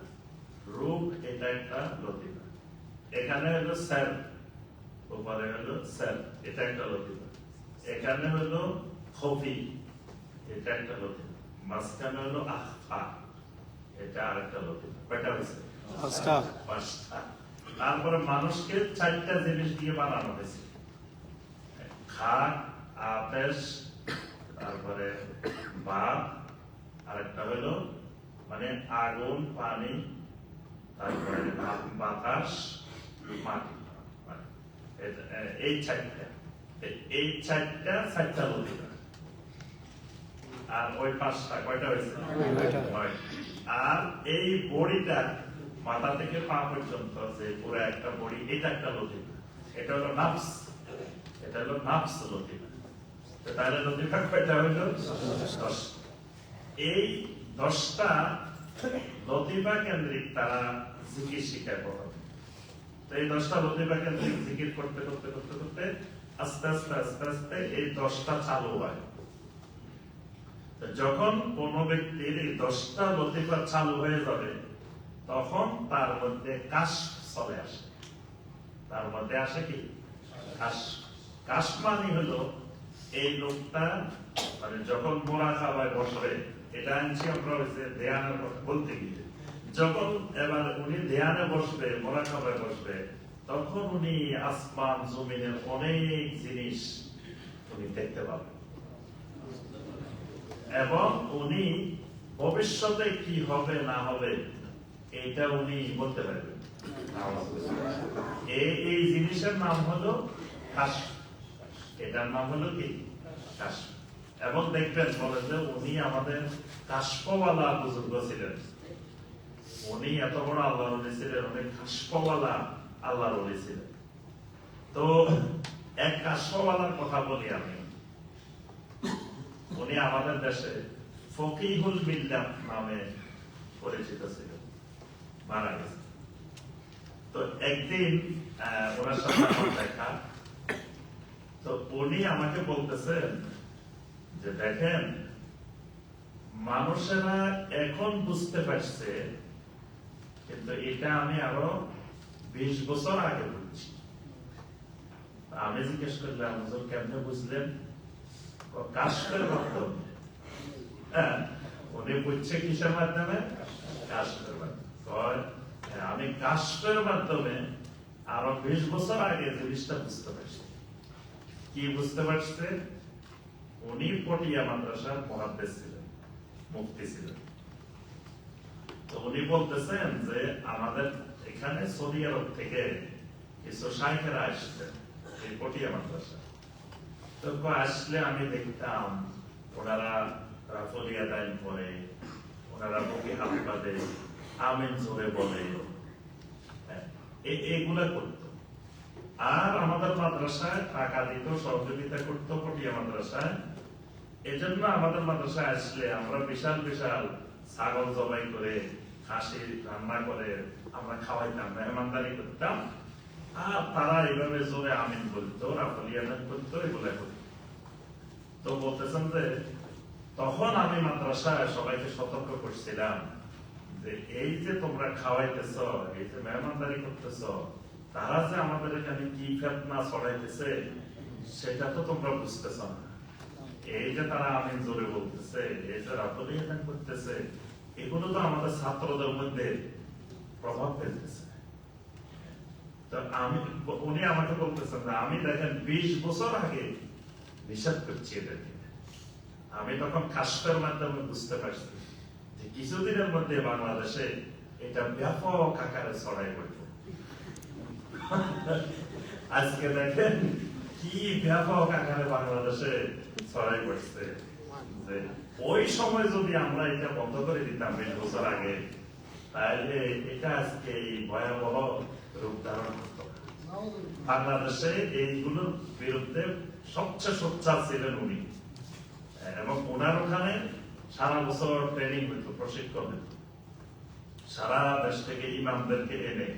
রূপ, এটা একটা লতিফা। এখানে হইল স্যার, উপরে হইল স্যার, এটা একটা লতিফা। এখানে হইল খফি, এটা একটা লতিফা। মাঝখানে হইল আখফা, এটা আরেকটা লতিফা। কয়টা হয়েছে? 5টা। তারপরে মানুষকে 4টা জিনিস দিয়ে বানানো হয়েছে, খাক, আবেশ, তারপরে বাপ, আরেকটা হইল মানে আগুন, পানি, তারপরে বাতাস, মাটি। এই 4টা, এই 4টা লতিফা। আর ওই 5টা কয়টা হয়েছে? আর এই বড়িটা মাথা থেকে পা পর্যন্ত যে পুরো একটা বড়ি, এটা একটা লতিফা। এটা হলো নাফস, এটা হলো নাফস লতিফা। তাহলে লতিফা কয়টা হইল? 10। এই 10টা লতিফা কেন্দ্রিক তারা জিকির শিক্ষা করাবে। তো এই 10টা লতিফা কেন্দ্রিক জিকির করতে করতে করতে করতে আস্তে আস্তে আস্তে আস্তে এই 10টা চালু হয়। যখন কোন ব্যক্তির এই 10টা লতিফা চালু হয়ে যাবে তখন তার মধ্যে কাশ চলে আসে। তার মধ্যে আসে কি? কাশ। কাশ মানে হলো এই লোকটা মানে যখন মোরা খাবায় বসবে, এটা আনছি আমরা হয়েছে ধ্যানের কথা বলতে গিয়ে, যখন এবার উনি ধ্যানে বসবে, মোরা খাবায় বসবে, তখন উনি আসমান জমিনের অনেক জিনিস উনি দেখতে পাবেন এবং উনি ভবিষ্যতে কি হবে না হবে এটা উনি বলতে পারবেন। এই জিনিসের নাম হলো কাশ, এটার নাম হলো কি? কাশ। এবং দেখবেন বলে যে উনি আমাদের কাশফওয়ালা বুজুর্গ ছিলেন। উনি এত বড় আল্লাহর ওলি ছিলেন, অনেক কাশফওয়ালা আল্লাহর ওলি ছিলেন। তো এক কাশফওয়ালার কথা বলি আমি। উনি আমাদের দেশে ফকিহুল মিল্লাত নামে পরিচিত ছিলেন, মারা গেছে। তো একদিন ওনার সাথে আমার দেখা, তো উনি আমাকে বলতেছেন যে দেখেন, মানুষেরা এখন বুঝতে পারছে, কিন্তু এটা আমি আরো 20 বছর আগে বুঝছি। আমি জিজ্ঞেস করলাম, হুজুর কেমনে বুঝলেন? কাশফের মাধ্যমে। উনি বুঝছে কিসের মাধ্যমে? কাশফের মাধ্যমে। আমি কাশফের মাধ্যমে আরো 20 বছর আগে জিনিসটা বুঝতে পারছি। কি বুঝতে পারছে? উনি পটিয়া মাদ্রাসার মুহাদ্দিস ছিলেন, মুফতি ছিলেন। তো উনি বলতেছেন যে আমাদের এখানে সৌদি আরব থেকে কিছু শাইখেরা আসছেন এই পটিয়া মাদ্রাসা। তো আসলে আমি দেখতাম ওনারা রাফলিয়া দাইন করে, ওনারা আপনারা বুকে হাত বাঁধে আমিন জোরে বলে, এগুলা করতো। আর আমাদের মাদ্রাসায় টাকা দিত, সহযোগিতা করতো পটিয়া মাদ্রাসায়। এজন্য আমাদের মাদ্রাসায় আসলে আমরা বিশাল বিশাল ছাগল জবাই করে, খাসি রান্না করে আমরা খাওয়াইতাম, মেহমানদারি করতাম। আর তারা এইভাবে জোরে আমিন বলতো, রাফলিয়ান করতো, এগুলা করতো। তো বলতেছেন যে তখন আমি মাদ্রাসায় সবাইকে সতর্ক করছিলাম যে এই যে তোমরা খাওয়াইতেছ, এই যে মেহমানদারি করতেছ, তারা যে আমাদের এখানে কি ফেতনা ছড়াইতেছে সেটা তো তোমরা বুঝতেছ না। এই যে তারা আমিন জোরে বলতেছে, এই যে রাফলিয়ান করতেছে, এগুলো তো আমাদের ছাত্রদের মধ্যে প্রভাব ফেলতেছে। তো উনি আমাকে বলতেছেন না, আমি দেখেন 20 বছর আগে নিষেধ করছি এদেরকে। আমি তখন কাশফের মাধ্যমে বুঝতে পারছি যে কিছুদিনের মধ্যে বাংলাদেশে এটা ব্যাপক আকারে ছড়াই পড়বে। আজকে দেখেন কি ব্যাপক আকারে বাংলাদেশে ছড়াই পড়ছে। যে ওই সময় যদি আমরা এটা বন্ধ করে দিতাম 20 বছর আগে, তাহলে এটা আজকে এই ভয়াবহ রূপ ধারণ করত। বাংলাদেশে এইগুলোর বিরুদ্ধে সবচেয়ে সোচ্চার ছিলেন উনি, এবং ওনার ওখানে সারা বছর ট্রেনিং হইত, প্রশিক্ষণ হইত। সারা দেশ থেকে ইমামদেরকে এনে,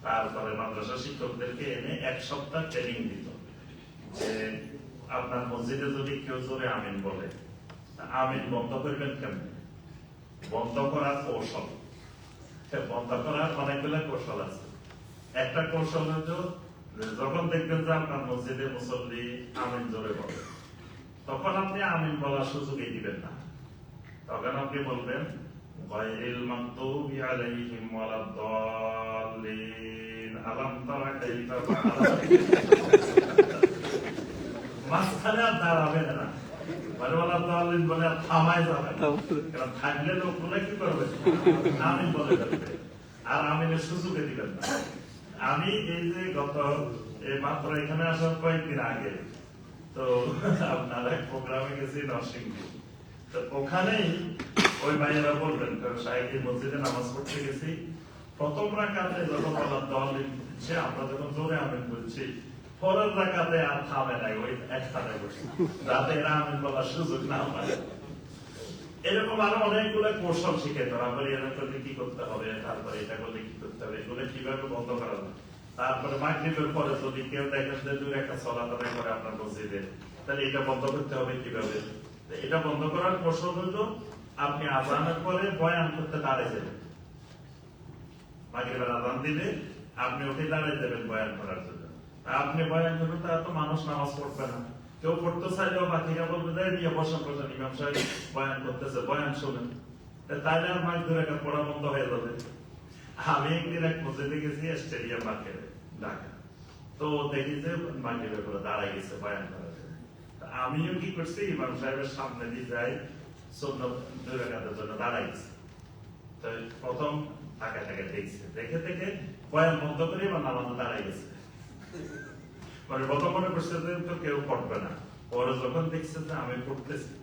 তারপরে মাদ্রাসা শিক্ষকদেরকে এনে 1 সপ্তাহ ট্রেনিং দিত যে আপনার মসজিদে যদি কেউ জোরে আমিন বলে, আমিন বন্ধ করবেন কেমন, বন্ধ করার কৌশল। বন্ধ করার অনেকগুলো কৌশল আছে। একটা কৌশল হলো যখন দেখবেন যে আপনার মসজিদে মুসল্লি আমিন জোরে বলে, তখন আপনি আমিন বলার সুযোগই দিবেন না। তখন আপনি বলবেন গায়রিল মাগদুবি আলাইহিম ওয়ালাদ-দাল্লিন আলাম তারা কাইফা ফাআলা। মাঝখানে আর দাঁড়াবেন না, মানে ওয়ালাদ-দাল্লিন বলে আর থামায় যাবেন না। কারণ থাকলে লোকগুলো কি করবে, আমিন বলে ফেলবে, আর আমিনের সুযোগই দিবেন না। আমি এই যে গত মাত্র এখানে আসার কয়েকদিন আগে তো আপনার এক প্রোগ্রামে গেছি নরসিংদী। তো ওখানেই ওই ভাইয়েরা বলবেন, শাহেখের মসজিদে নামাজ পড়তে গেছি, প্রথম রাকাতে যখন আল্লাহ দল দিচ্ছে, আমরা যখন জোরে আমিন বলছি, পরের রাকাতে আর থামে নাই, ওই একসাথে বসে, যাতে এরা আমিন বলার সুযোগ না পায়। এরকম আরো অনেকগুলো কৌশল শিখে তো, আমরা এটা করলে কি করতে হবে, তারপরে এটা করলে কি করতে হবে, এগুলো কিভাবে বন্ধ করা যায়। তারপরে মাগরিবের পরে যদি কেউ দেখেন যে 2 রাকাত সালাত আদায় করে আপনার মসজিদে, তাহলে এটা বন্ধ করতে হবে কিভাবে। এটা বন্ধ করার কৌশল হলো আপনি আযানের পরে বয়ান করতে দাঁড়িয়ে যাবেন। মাগরিবের আযান দিলে আপনি উঠে দাঁড়িয়ে যাবেন বয়ান করার জন্য। আপনি বয়ান করবেন, তারা তো মানুষ নামাজ পড়বে না, কেউ পড়তে চাইলেও বাকিরা বলবে যে দিয়ে বসেন বসেন, ইমাম সাহেব বয়ান করতেছে, বয়ান শোনেন। তাইলে আর মাইক ধরে একটা পড়া বন্ধ হয়ে যাবে। আমি একদিন এক মসজিদে গেছি স্টেডিয়াম মার্কেটে ঢাকা, তো দেখি যে মাগরিবের পরে দাঁড়ায় গেছে বয়ান করার জন্য। আমিও কি করছি, ইমাম সাহেবের সামনে দিয়ে যাই, সুন্নত 2 রাকাতের জন্য দাঁড়ায় গেছে। তো প্রথম টাকা দেখছে, দেখে দেখে বয়ান বন্ধ করে এবার নামাজ দাঁড়ায় গেছে। মানে প্রথম মনে করছে যে তো কেউ পড়বে না, পরে যখন দেখছে যে আমি পড়তেছি,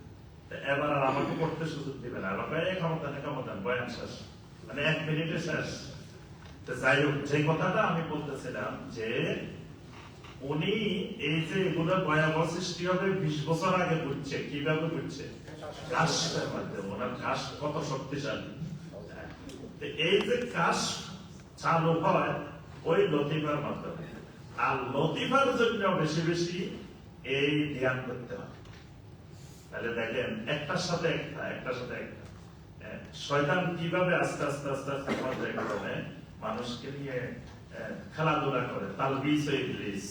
এবার আর আমাকে পড়তে সুযোগ দিবে না, ক্ষমতা বয়ান শেষ, মানে 1 মিনিটে শেষ। তো যাই হোক, যে কথাটা আমি বলতেছিলাম যে উনি এই যে এগুলো ভয়াবহ সৃষ্টি হবে 20 বছর আগে বুঝছে। কিভাবে বুঝছে? কাশফের মাধ্যমে। ওনার কাশ কত শক্তিশালী। এই যে কাশ চালু হয় ওই লতিফার মাধ্যমে, আর লতিফার জন্য বেশি বেশি এই ধ্যান করতে হয়। তাহলে দেখেন একটার সাথে একটা, একটার সাথে একটা, শয়তান কিভাবে আস্তে আস্তে আস্তে আস্তে পর্যায়ক্রমে মানুষকে নিয়ে খেলাধুলা করে। তালবিস ও ইবলিস,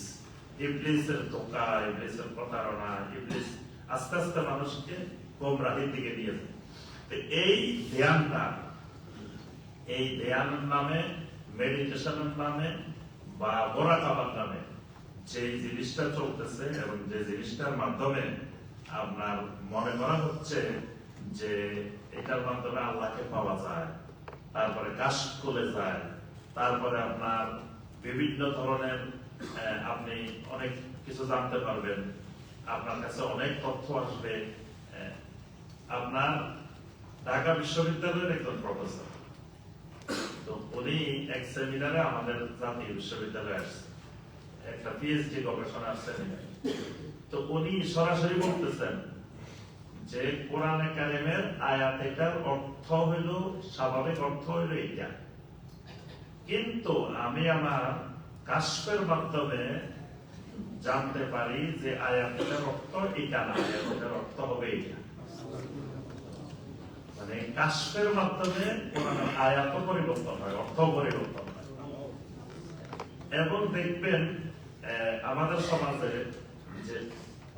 ইবলিসের ধোঁকা, ইবলিসের প্রতারণা, ইবলিস আস্তে আস্তে মানুষকে গোমরাহির দিকে নিয়ে যায়। এই ধ্যানটা, এই ধ্যানের নামে, মেডিটেশনের নামে বা মোরাকাবার নামে যে জিনিসটা চলতেছে এবং যে জিনিসটার মাধ্যমে আপনার মনে করা হচ্ছে যে এটার মাধ্যমে আল্লাহকে পাওয়া যায়, তারপরে কাশ খুলে যায়, তারপরে আপনার বিভিন্ন ধরনের আপনি অনেক কিছু জানতে পারবেন, আপনার কাছে অনেক তথ্য আসবে, আপনার ঢাকা বিশ্ববিদ্যালয়ের একজন প্রফেসর। তো উনি এক সেমিনারে আমাদের জাতীয় বিশ্ববিদ্যালয়ে আসছে, একটা পিএইচডি গবেষণার সেমিনার। তো উনি সরাসরি বলতেছেন যে কোরআনে কারিমের আয়াত এটার অর্থ হইল, স্বাভাবিক অর্থ হইল এটা, কিন্তু আমি আমার কাশফের মাধ্যমে জানতে পারি যে আয়াত এটার অর্থ এটা না, আয়াত এটার অর্থ হবে এটা। মানে কাশফের মাধ্যমে কোরআনের আয়াত পরিবর্তন হয়, অর্থ পরিবর্তন হয়। এবং দেখবেন আমাদের সমাজে যে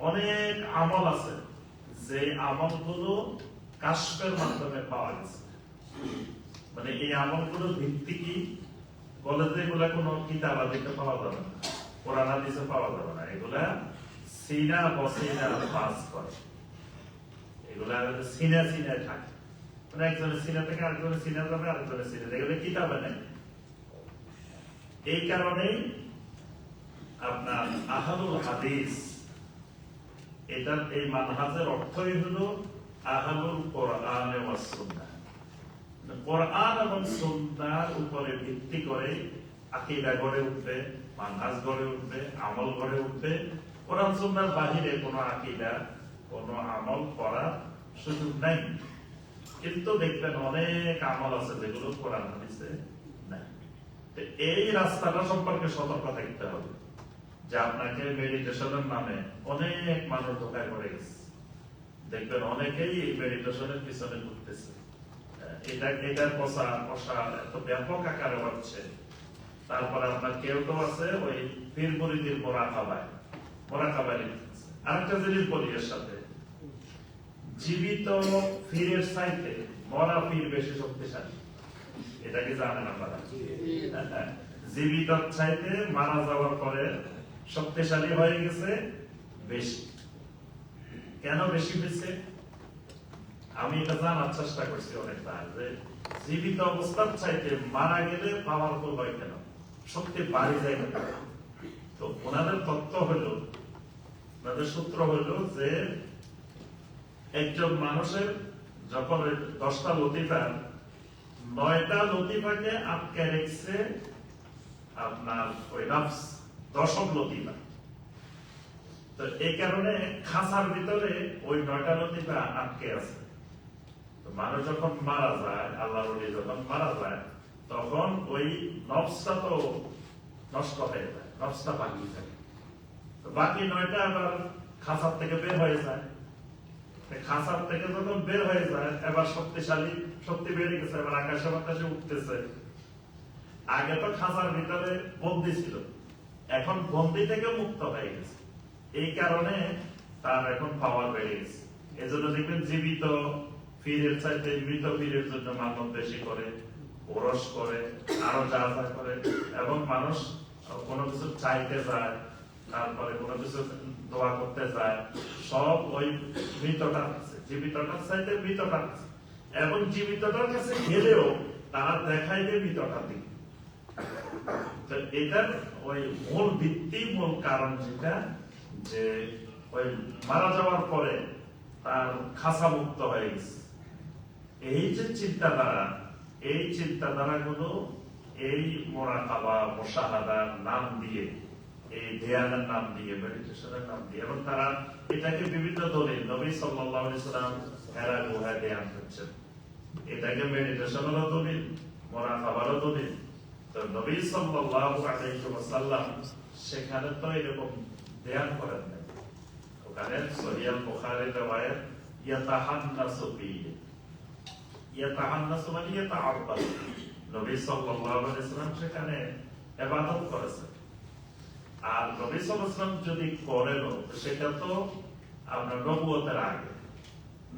অনেক আমল আছে যে আমলগুলো কাশফের মাধ্যমে পাওয়া গেছে। মানে এই আমলগুলো ভিত্তি কি বলে যে এগুলা কোনো কিতাব আদিতে পাওয়া যাবে না, কোরআন হাদিসে পাওয়া যাবে না, এগুলা সিনা বসিনা পাস করে, এগুলা সিনা সিনা থাকে। মানে একজনের সিনা থেকে আরেকজনের সিনা যাবে, আরেকজনের সিনা থেকে, এগুলো কিতাবে নেই। এই কারণেই আপনার আহলুল হাদিস এটার এই মানহাজের অর্থই হলো আহলুল কোরআন ওয়াস সুন্নাহ। কোরআন এবং সুন্নাহর উপরে ভিত্তি করে আকীদা গড়ে উঠবে, মানহাজ গড়ে উঠবে, আমল গড়ে উঠবে। কোরআন সুন্নাহর বাহিরে কোনো আকীদা, কোনো আমল করার সুযোগ নাই। কিন্তু দেখবেন অনেক আমল আছে যেগুলো কোরআন হাদিসে নাই। এই রাস্তাটা সম্পর্কে সতর্ক থাকতে হবে যে আপনাকে মেডিটেশনের নামে অনেক মানুষ ধোঁকায় পড়ে গেছে। দেখবেন অনেকেই মেডিটেশনের পিছনে ঘুরতেছে, এটার প্রসার এত ব্যাপক আকারে হচ্ছে। তারপরে আপনার কেউ কেউ আছে ওই পীর মুরিদের মোরাকাবায় লিখতেছে। আরেকটা জিনিস বলি এর সাথে, জীবিত পীরের চাইতে মরা পীর বেশি শক্তিশালী। এটা কি জানেন আপনারা? জীবিত চাইতে মারা যাওয়ার পরে শক্তিশালী হয়ে গেছে বেশি। কেন বেশি হয়েছে? আমি এটা জানার চেষ্টা করছি অনেকবার যে জীবিত অবস্থার চাইতে মারা গেলে পাওয়ারফুল হয় কেন, শক্তি বাড়ি যায় কেন। তো ওনাদের তত্ত্ব হলো, ওনাদের সূত্র হলো যে একজন মানুষের যখন 10টা লতিফা, 9টা লতিফাকে আটকে রেখেছে আপনার ওই নফস, 10ম লতিফা। তো এই কারণে খাঁচার ভিতরে ওই 9টা লতিফা আটকে আছে। তো মানুষ যখন মারা যায়, আল্লাহর ওলি যখন মারা যায়, তখন ওই নফসটা তো নষ্ট হয়ে যায়, নফসটা বাকি থাকে। তো বাকি 9টা আবার খাঁচার থেকে বের হয়ে যায়। খাঁচার থেকে যখন বের হয়ে যায়, এবার শক্তিশালী, শক্তি বেড়ে গেছে, এবার আকাশে বাতাসে উঠতেছে। আগে তো খাঁচার ভিতরে বন্দী ছিল, এখন বন্দী থেকে মুক্ত হয়ে গেছে। এই কারণে তার এখন পাওয়ার বেড়ে গেছে। এজন্য দেখবেন জীবিত পীরের চাইতে মৃত পীরের জন্য মানব বেশি করে, ওরস করে, আরো যা যা করে। এবং মানুষ কোনো কিছু চাইতে যায়, তারপরে কোনো কিছু দোয়া করতে যায়, সব ওই মৃতটার কাছে, জীবিতটার চাইতে মৃতটার কাছে। এবং জীবিতটার কাছে গেলেও তারা দেখাইবে মৃতটার দিকে। তো এটার ওই মূল ভিত্তি, মূল কারণ যেটা, যে ওই মারা যাওয়ার পরে তার খাসা মুক্ত হয়ে গেছে। এই যে চিন্তাধারা, এই চিন্তাধারা গুলো এই মোরাকাবা, মুশাহাদার নাম দিয়ে, এই ধ্যানের নাম দিয়ে, মেডিটেশনের নাম দিয়ে, এবং তারা এটাকে বিভিন্ন দলিল, নবী সাল্লাল্লাহু আলাইহি সাল্লাম হেরা গুহায় ধ্যান করছেন, এটাকে মেডিটেশনেরও দলিল, মোরাকাবারও দলিল। তো নবী সাল্লাল্লাহু আলাইহি ওয়াসাল্লাম সেখানে তো এরকম ধ্যান করেন নাই। ওখানে সহিহ বুখারীর riwayat ইয়াতাহান্নাসু ফিহি, ইয়াতাহান্নাসু মানে ইয়াতাআব্বাদ। নবী সাল্লাল্লাহু আলাইহি ওয়াসাল্লাম সেখানে ইবাদত করেছেন। আর নবী সাল্লাল্লাহু আলাইহি ওয়াসাল্লাম যদি করেন, সেটা তো আপনার নবুয়তের আগে।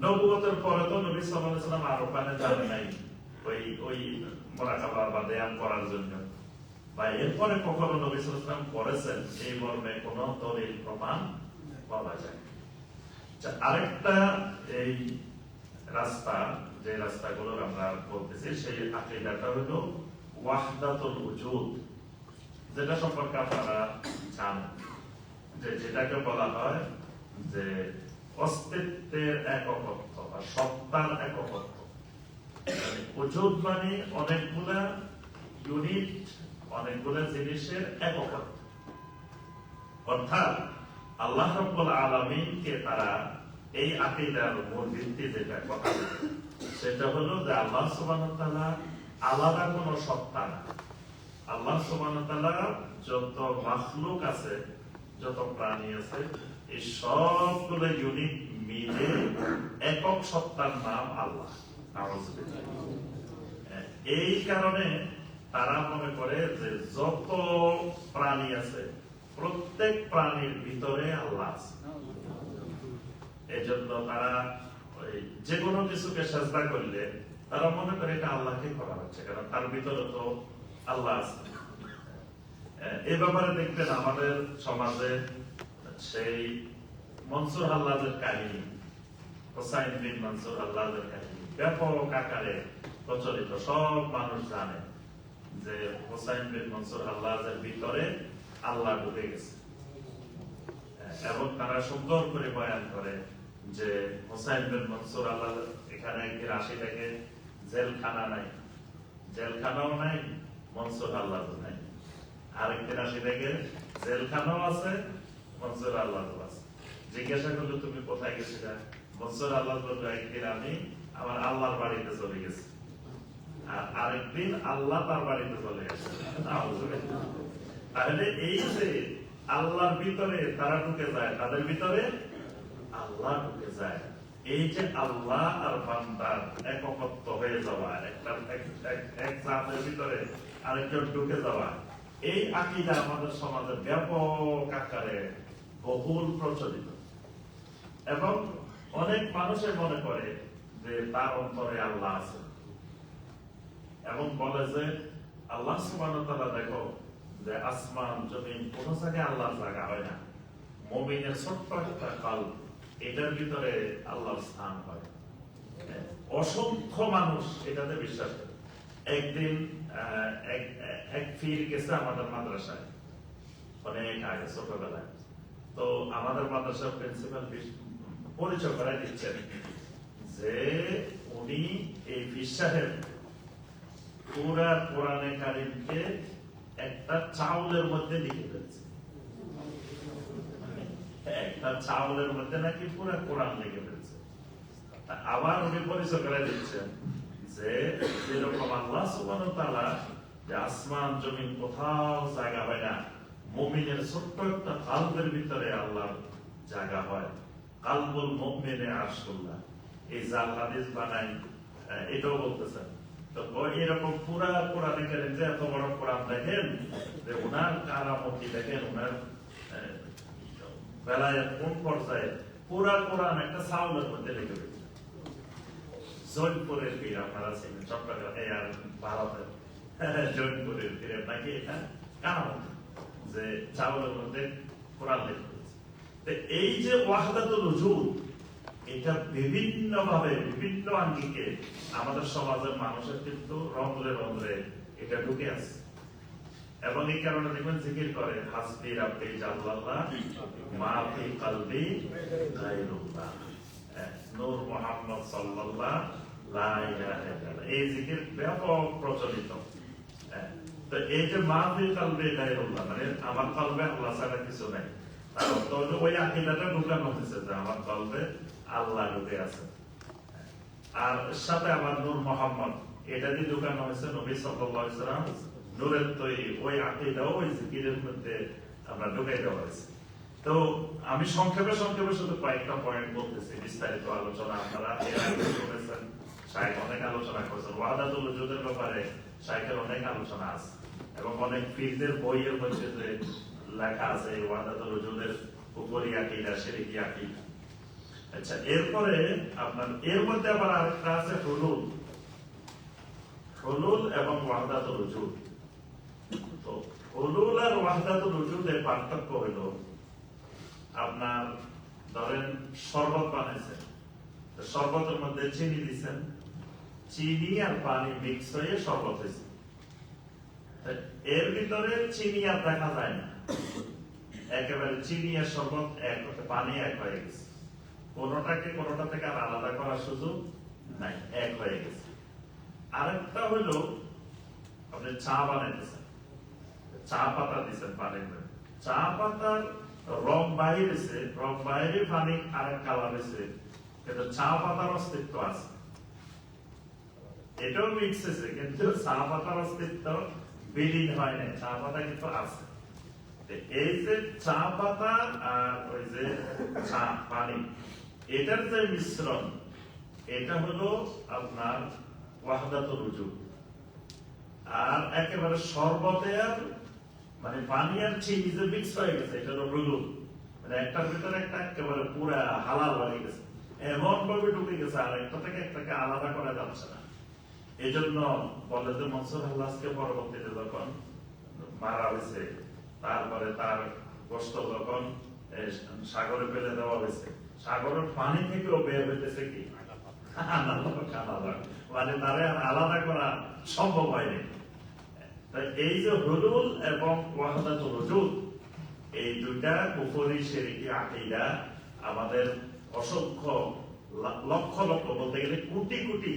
নবুয়তের পরে তো নবী সাল্লাল্লাহু আলাইহি ওয়াসাল্লাম আর ওখানে যান নাই ওই মুরাকাবা বা ধ্যান করার জন্য, বা এরপরে কখনো নবী সাল্লাল্লাহু আলাইহি ওয়াসাল্লাম করেছেন এই মর্মে কোনো দলিল প্রমাণ পাওয়া যায়। আরেকটা এই রাস্তা, যে রাস্তাগুলো আমরা বলতেছি, সেই আকীদাটা হলো ওয়াহদাতুল উজুদ, যেটা সম্পর্কে আপনারা জানেন, যে যেটাকে বলা হয় যে অস্তিত্বের এককত্ব বা সত্তার এককত্ব। ওজুদ মানে অনেকগুলা ইউনিট, অনেকগুলা জিনিসের এককতা। অর্থাৎ আল্লাহ রাব্বুল আলামিনকে তারা এই আকীদার মূল ভিত্তি যেটা কথা বলে, সেটা হলো যে আল্লাহ সুবহানাহু ওয়া তাআলা আলাদা কোনো সত্তা না। আল্লাহ সুবহানাহু ওয়া তাআলা যত মাখলুক আছে, যত প্রাণী আছে, এই সবগুলো ইউনিট মিলে একক সত্তার নাম আল্লাহ। নাউযুবিল্লাহ। এই কারণে তারা মনে করে যে যত প্রাণী আছে প্রত্যেক প্রাণীর ভিতরে আল্লাহ আছে। এই জন্য তারা যে কোনো কিছুকে সেজদা করলে তারা মনে করে এটা আল্লাহকে করা হচ্ছে, কারণ তার ভিতরে তো আল্লাহ আছে। এই ব্যাপারে দেখবেন আমাদের সমাজে সেই মনসুর হাল্লাজের কাহিনী, হোসাইন বিন মনসুর হাল্লাজের কাহিনী ব্যাপক আকারে প্রচলিত, সব মানুষ জানে যে হোসাইন বিন মনসুর হাল্লাজের ভিতরে আল্লাহ ঢুকে গেছে। এবং তারা সুন্দর করে বয়ান করে যে হোসাইন বিন মনসুর আল্লাহ এখানে একদিন আসি থেকে জেলখানা নাই, জেলখানাও নাই, মনসুর আল্লাহ নাই। আরেকদিন আসি থেকে জেলখানাও আছে, মনসুর আল্লাহ আছে। জিজ্ঞাসা করলো তুমি কোথায় গেছিলে? মনসুর আল্লাহ বললো একদিন আমি আমার আল্লাহর বাড়িতে চলে গেছি, আর আরেকদিন আল্লাহ তার বাড়িতে চলে গেছে। তাহলে এই যে আল্লাহর ভিতরে তারা ঢুকে যায়, তাদের ভিতরে আল্লাহ ঢুকে যায়। এই যে আল্লাহ আর বান্দার একত্ব হয়ে যাওয়া, এক জাতের ভিতরে আরেকজন ঢুকে যাওয়া, এই আকীদা আমাদের সমাজে ব্যাপক আকারে বহুল প্রচলিত। এবং অনেক মানুষের মনে করে যে তার অন্তরে আল্লাহ আছে, এবং বলে যে আল্লাহ সুবহানাহু ওয়া তাআলা দেখো যে আসমান জমিন কোন জায়গায় আল্লাহর জায়গা হয় না, মুমিনের ছোট্ট একটা কলব, এটার ভিতরে আল্লাহর স্থান হয়। অসংখ্য মানুষ এটাতে বিশ্বাস করে। একদিন এক ফির গেছে আমাদের মাদ্রাসায়, অনেক আগে ছোটবেলায়। তো আমাদের মাদ্রাসার প্রিন্সিপাল পরিচয় করাই দিচ্ছেন যে উনি এই ফির সাহেব পুরা কোরআনে কারীমকে একটা চাউলের মধ্যে লিখে ফেলছে। একটা চাউলের মধ্যে নাকি পুরা কোরআন লিখে ফেলছে। আবার উনি পরিচয় করে দিচ্ছেন যে যেরকম আল্লাহ সুবহানাহু ওয়া তাআলা যে আসমান জমিন কোথাও জায়গা হয় না, মুমিনের ছোট্ট একটা কালবের ভিতরে আল্লাহর জায়গা হয়। কালবুল মুমিনে আরশুল্লাহ, এই জাল হাদিস বানাই এটাও বলতেছেন। তো এরকম পুরা কোরআনে কারীম যে এত বড় কোরআন দেখেন, যে ওনার কারামতি দেখেন, ওনার বেলায়েত কোন পর্যায়ে, পুরা কোরআন একটা চাউলের মধ্যে লিখে ফেলছে। জৈনপুরের পীর আপনারা ছিলেন চট্টগ্রাম আর ভারতের জৈনপুরের পীরের নাকি এটা কারামতি, যে চাউলের মধ্যে কোরআন লিখে ফেলছে। এই যে ওয়াহদাতুল উজুদ, এটা বিভিন্ন ভাবে বিভিন্ন আঙ্গিকে আমাদের সমাজের মানুষের কিন্তু রন্ধ্রে রন্ধ্রে এটা ঢুকে আছে। এবং এই কারণে দেখবেন জিকির করে হাসবি রাব্বি জাল্লাল্লাহ মা ফি কলবি গায়রুল্লাহ, নূর মুহাম্মদ সাল্লাল্লাহ লা ইলাহা ইল্লাল্লাহ, এই জিকির ব্যাপক প্রচলিত। তো এই যে মা ফি কলবি গায়রুল্লাহ মানে আমার কলবে আল্লাহ ছাড়া কিছু নাই, তার অর্থ হলো ওই আকীদাটা ঢুকানো হয়েছে যে আমার কলবে আল্লাহ ঢুকে আছে। আর সাথে আবার নূর মুহাম্মদ এটা দিয়ে ঢুকানো হয়েছে নবী সাল্লাল্লাহু আলাইহি ওয়াসাল্লাম নূরের তৈরি ওই আকীদা ওই জিকিরের মধ্যে আমরা ঢুকাই দেওয়া হয়েছে। তো আমি সংক্ষেপে শুধু কয়েকটা পয়েন্ট বলতেছি, বিস্তারিত আলোচনা আপনারা এর আগে শুনেছেন, শাইখ অনেক আলোচনা করেছেন। ওয়াহদাতুল উজুদের ব্যাপারে শাইখের অনেক আলোচনা আছে, এবং অনেক পীরদের বইয়ের মধ্যে যে লেখা আছে ওয়াহদাতুল উজুদের উপরই আকীদা, শিরকি আকীদা। আচ্ছা, এরপরে আপনার এর মধ্যে আবার আরেকটা আছে হুলুল, হুলুল এবং ওয়াহদাতুল উজুদ। তো হুলুল আর ওয়াহদাতুল উজুদের পার্থক্য হলো আপনার ধরেন শরবত বানাইছেন, শরবতের মধ্যে চিনি দিচ্ছেন, চিনি আর পানি মিক্স হয়ে শরবত হয়েছে। এর ভিতরে চিনি আর দেখা যায় না, একেবারে চিনি আর শরবত এক, পানি এক হয়ে গেছে, কোনোটাকে কোনোটা থেকে আর আলাদা করার সুযোগ নাই, এক হয়ে গেছে। আরেকটা হলো আপনি চা বানাইতেছেন, চা পাতা দিচ্ছেন পানির মধ্যে, চা পাতার রং বাইরেছে, রং বাইরে পানি আরেক কালার হয়েছে, কিন্তু চা পাতার অস্তিত্ব আছে, এটাও মিক্স হয়েছে, কিন্তু চা পাতার অস্তিত্ব বিলীন হয় না, চা পাতা কিন্তু আছে। এই যে চা পাতা আর ওই যে চা পানি, এটার যে মিশ্রণ, এটা হলো আপনার ওয়াহদাতুল উজুদ। আর একেবারে শরবতের মানে পানি আর চিনি যে মিক্স হয়ে গেছে, এটা হলো হুলুদ, মানে একটার ভিতরে একটা একেবারে পুরা হালাল হয়ে গেছে, এমন ভাবে ঢুকে গেছে আর একটা থেকে একটাকে আলাদা করা যাচ্ছে না। এই জন্য বলে যে মনসুর আল্লাহকে পরবর্তীতে যখন মারা হয়েছে, তারপরে তার গোশত যখন সাগরে ফেলে দেওয়া হয়েছে, সাগরের পানি থেকেও বের হইতেছে কি মানে তারে আলাদা করা সম্ভব হয়নি। তাই এই যে হুলুল এবং ওয়াহদাতুল উজুদ, এই দুইটা কুফরি শিরকি আকীদা আমাদের অসংখ্য লক্ষ লক্ষ বলতে গেলে কোটি কোটি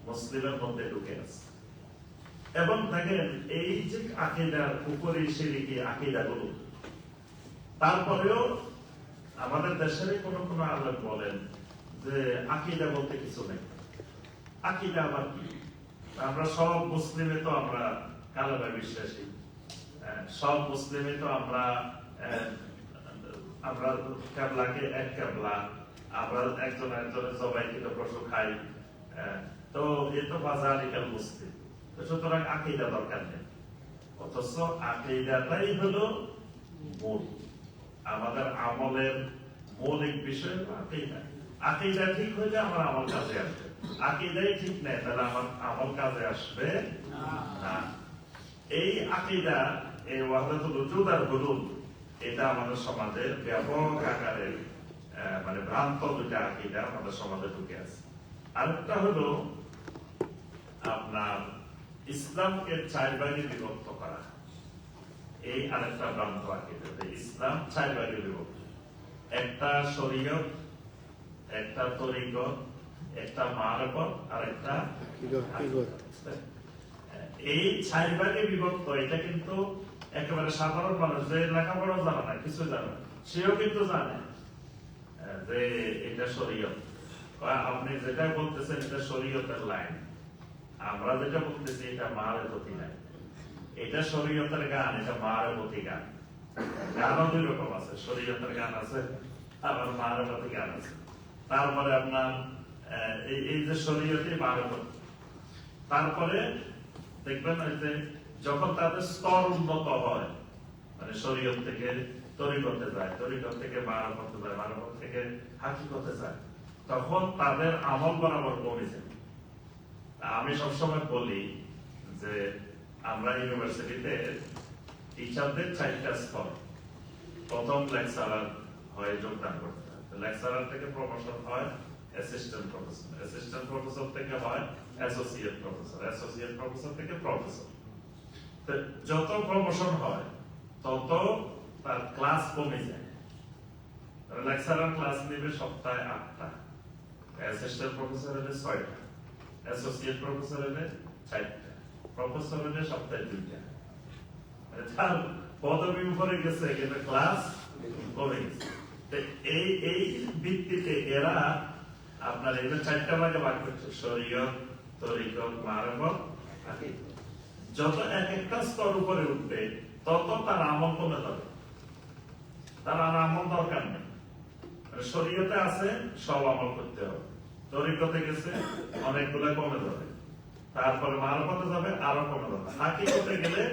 মুসলিমের মধ্যে ঢুকে আছে। এবং দেখেন এই যে আকীদা কুফরি শিরকি আকীদাগুলো, তারপরেও আমাদের দেশের কোন কোন আলেম বলেন যে আকীদা বলতে কিছু নেই। আকীদা আবার কি? আমরা সব মুসলিমে তো আমরা কালেমায় বিশ্বাসী, সব মুসলিমে তো আমরা কেবলাকে এক কেবলা, আমরা একজন একজনের জবাইকৃত পশু খাই, তো এ তো বাজারিকাল মুসলিম, সুতরাং আকীদা দরকার নেই। অথচ আকীদাটাই হলো মূল, আমাদের আমলের মৌলিক বিষয় আকীদা। আকীদা ঠিক হইলে আমার আমল কাজে আসবে, আকীদাই ঠিক নেই তাহলে আমার আমল কাজে আসবে না। এই আকীদা, এই ওয়াহদাতুল উজুদ আর হুলুল, এটা আমাদের সমাজের ব্যাপক আকারে মানে ভ্রান্ত দুইটা আকীদা আমাদের সমাজে ঢুকে আছে। আরেকটা হলো আপনার ইসলামকে চার ভাগে বিভক্ত করা, এই আরেকটা ভ্রান্ত আকীদা। ইসলাম চার ভাগে বিভক্ত, একটা শরীয়ত, একটা তরিকত, একটা মারফত, আর একটা হাকিকত। এই চার ভাগে বিভক্ত, এটা কিন্তু একেবারে সাধারণ মানুষ যে লেখাপড়া জানে না, কিছু জানে না, সেও কিন্তু জানে যে এটা শরীয়ত। আপনি যেটা বলতেছেন এটা শরীয়তের লাইন, আমরা যেটা বলতেছি এটা মারফতি লাইন, এটা শরীয়তের গান, এটা মারফতি গান। গানও দুই রকম আছে, শরীয়তের গান আছে আবার মারফতি গান আছে। তারপরে আপনার এই যে শরীয়তি মারফত, তারপরে দেখবেন যে যখন তাদের স্তর উন্নত হয়, মানে শরীয়ত থেকে তরিকতে যায়, তরিকত থেকে মারফতে যায়, মারফত থেকে হাকিকতে যায়, তখন তাদের আমল বরাবর কমে যায়। আমি সবসময় বলি যে আমরা ইউনিভার্সিটিতে টিচারদের 4টা স্তর। প্রথম লেকচারার হয় যোগদান করতে, লেকচারার থেকে প্রমোশন হয় অ্যাসিস্ট্যান্ট প্রফেসর, অ্যাসিস্ট্যান্ট প্রফেসর থেকে হয় অ্যাসোসিয়েট প্রফেসর, অ্যাসোসিয়েট প্রফেসর থেকে প্রফেসর। যত প্রমোশন হয় তত তার ক্লাস কমে যায়। লেকচারার ক্লাস নেবে সপ্তাহে 8টা, অ্যাসিস্ট্যান্ট প্রফেসর হলে 6টা, অ্যাসোসিয়েট প্রফেসর হলে 4টা, প্রফেসর হলে সপ্তাহে 2টা। তার পদবি উপরে গেছে কিন্তু ক্লাস কমে গেছে। এই ভিত্তিতে এরা আপনার এগুলো 4টা ভাগে ভাগ করছে, শরীয়ত, তরিকত, মারফত, হাকিকত। যত এক একটা স্তর উপরে উঠবে তত তার আমল কমে যাবে, তার আর আমল দরকার নেই। শরীয়তে আছে সব আমল করতে হবে, তরিকতে গেছে অনেকগুলো কমে যাবে, তারপরে মারফতে যাবে আরো কমে যাবে, হাকিকতে গেলে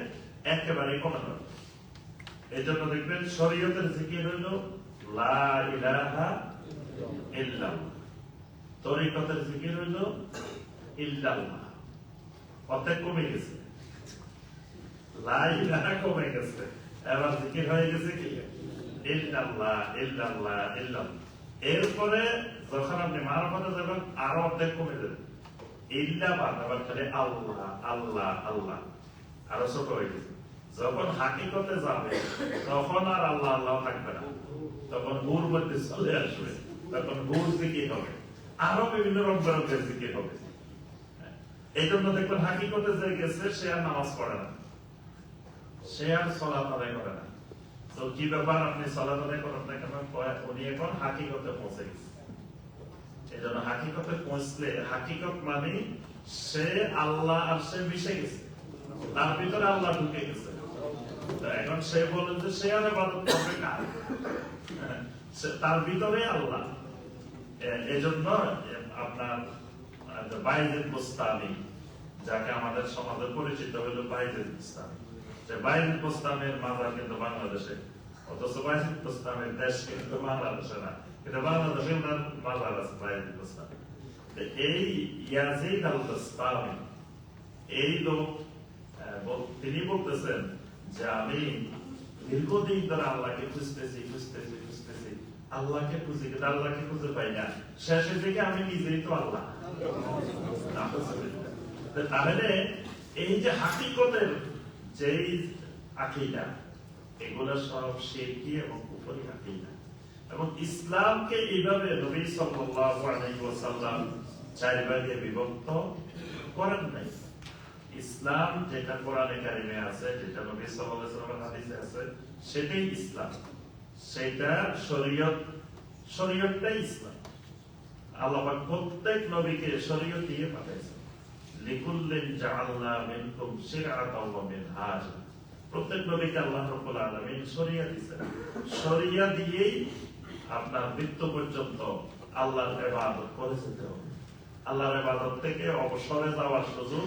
একেবারে কমে যাবে। এই জন্য দেখবেন শরীয়তের জিকির হইল লা ইলাহা ইল্লাল্লাহ, তরিকতের জিকির হইল ইল্লাল্লাহ। অর্ধেক কমে গেছে, লা ইলাহা কমে গেছে, এবার জিকির হয়ে গেছে কি ইল্লাল্লাহ ইল্লাল্লাহ ইল্লাল্লাহ। এরপরে যখন আপনি মারফতে যাবেন আরো অর্ধেক কমে যাবে, ইল্লা বাদ আবার খালি আল্লাহ আল্লাহ আল্লাহ, আরো ছোট হয়ে গেছে। যখন হাকিকতে যাবে তখন আর আল্লাহ আল্লাহ থাকবে না, তখন হুর মধ্যে চলে আসবে, তখন হুর জিকির হবে, আরো বিভিন্ন রকমের জিকির হবে। এই জন্য দেখবেন হাকিকতে যে গেছে সে আর নামাজ পড়ে না, সে আর সালাত আদায় করে না। তো কি ব্যাপার, আপনি সালাত আদায় করেন না কেন? উনি এখন হাকিকতে পৌঁছে গেছে। এই জন্য হাকিকতে পৌঁছলে, হাকিকত মানে সে আল্লাহ আর সে মিশে গেছে, তার ভিতরে আল্লাহ ঢুকে গেছে। এখন সে বলে যে সে আর ইবাদত করবে কার? তার ভিতরে আল্লাহ। এজন্য আপনার বাইজিদ বুস্তামি, যাকে আমাদের সমাজে পরিচিত হলো বাইজিদ বুস্তামি, যে বাইজিদ বুস্তামির মাজার কিন্তু বাংলাদেশে, অথচ বাইজিদ বুস্তামির দেশ কিন্তু বাংলাদেশে না, কিন্তু বাংলাদেশে ওনার মাজার আছে বাইজিদ বুস্তামি। এই ইয়াজিদ আল বুস্তামি, এই লোক তিনি বলতেছেন যে আমি দীর্ঘদিন ধরে আল্লাহকে খুঁজতেছি, আল্লাহকে খুঁজি কিন্তু আল্লাহকে খুঁজে পাই না, শেষের দিকে আমি নিজেই তো আল্লাহ। তাহলে এই যে হাকিকতের যেই আকীদা, এগুলো সব শিরকি এবং কুফরি আকীদা। এবং ইসলামকে এইভাবে নবী সাল্লাল্লাহু আলাইহি ওয়াসাল্লাম 4 ভাগে বিভক্ত করেন নাই। ইসলাম যেটা কোরআনে কারিমে আছে, যেটা নবী সাল্লাল্লাহু আলাইহি ওয়াসাল্লামের হাদিসে আছে, সেটাই ইসলাম, সেটা শরীয়ত, শরীয়তটাই ইসলাম। আল্লাহ পাক প্রত্যেক নবীকে শরীয়ত দিয়ে পাঠাইছেন। লিকুল্লিন জাআলনা মিনকুম শিরআতাও ওয়া মিনহাজা, প্রত্যেক নবীকে আল্লাহ রাব্বুল আলামিন শরীয়ত দিয়েছেন। শরীয়ত দিয়েই আপনার মৃত্যু পর্যন্ত আল্লাহর ইবাদত করে যেতে হবে। আল্লাহর ইবাদত থেকে অবসরে যাওয়ার সুযোগ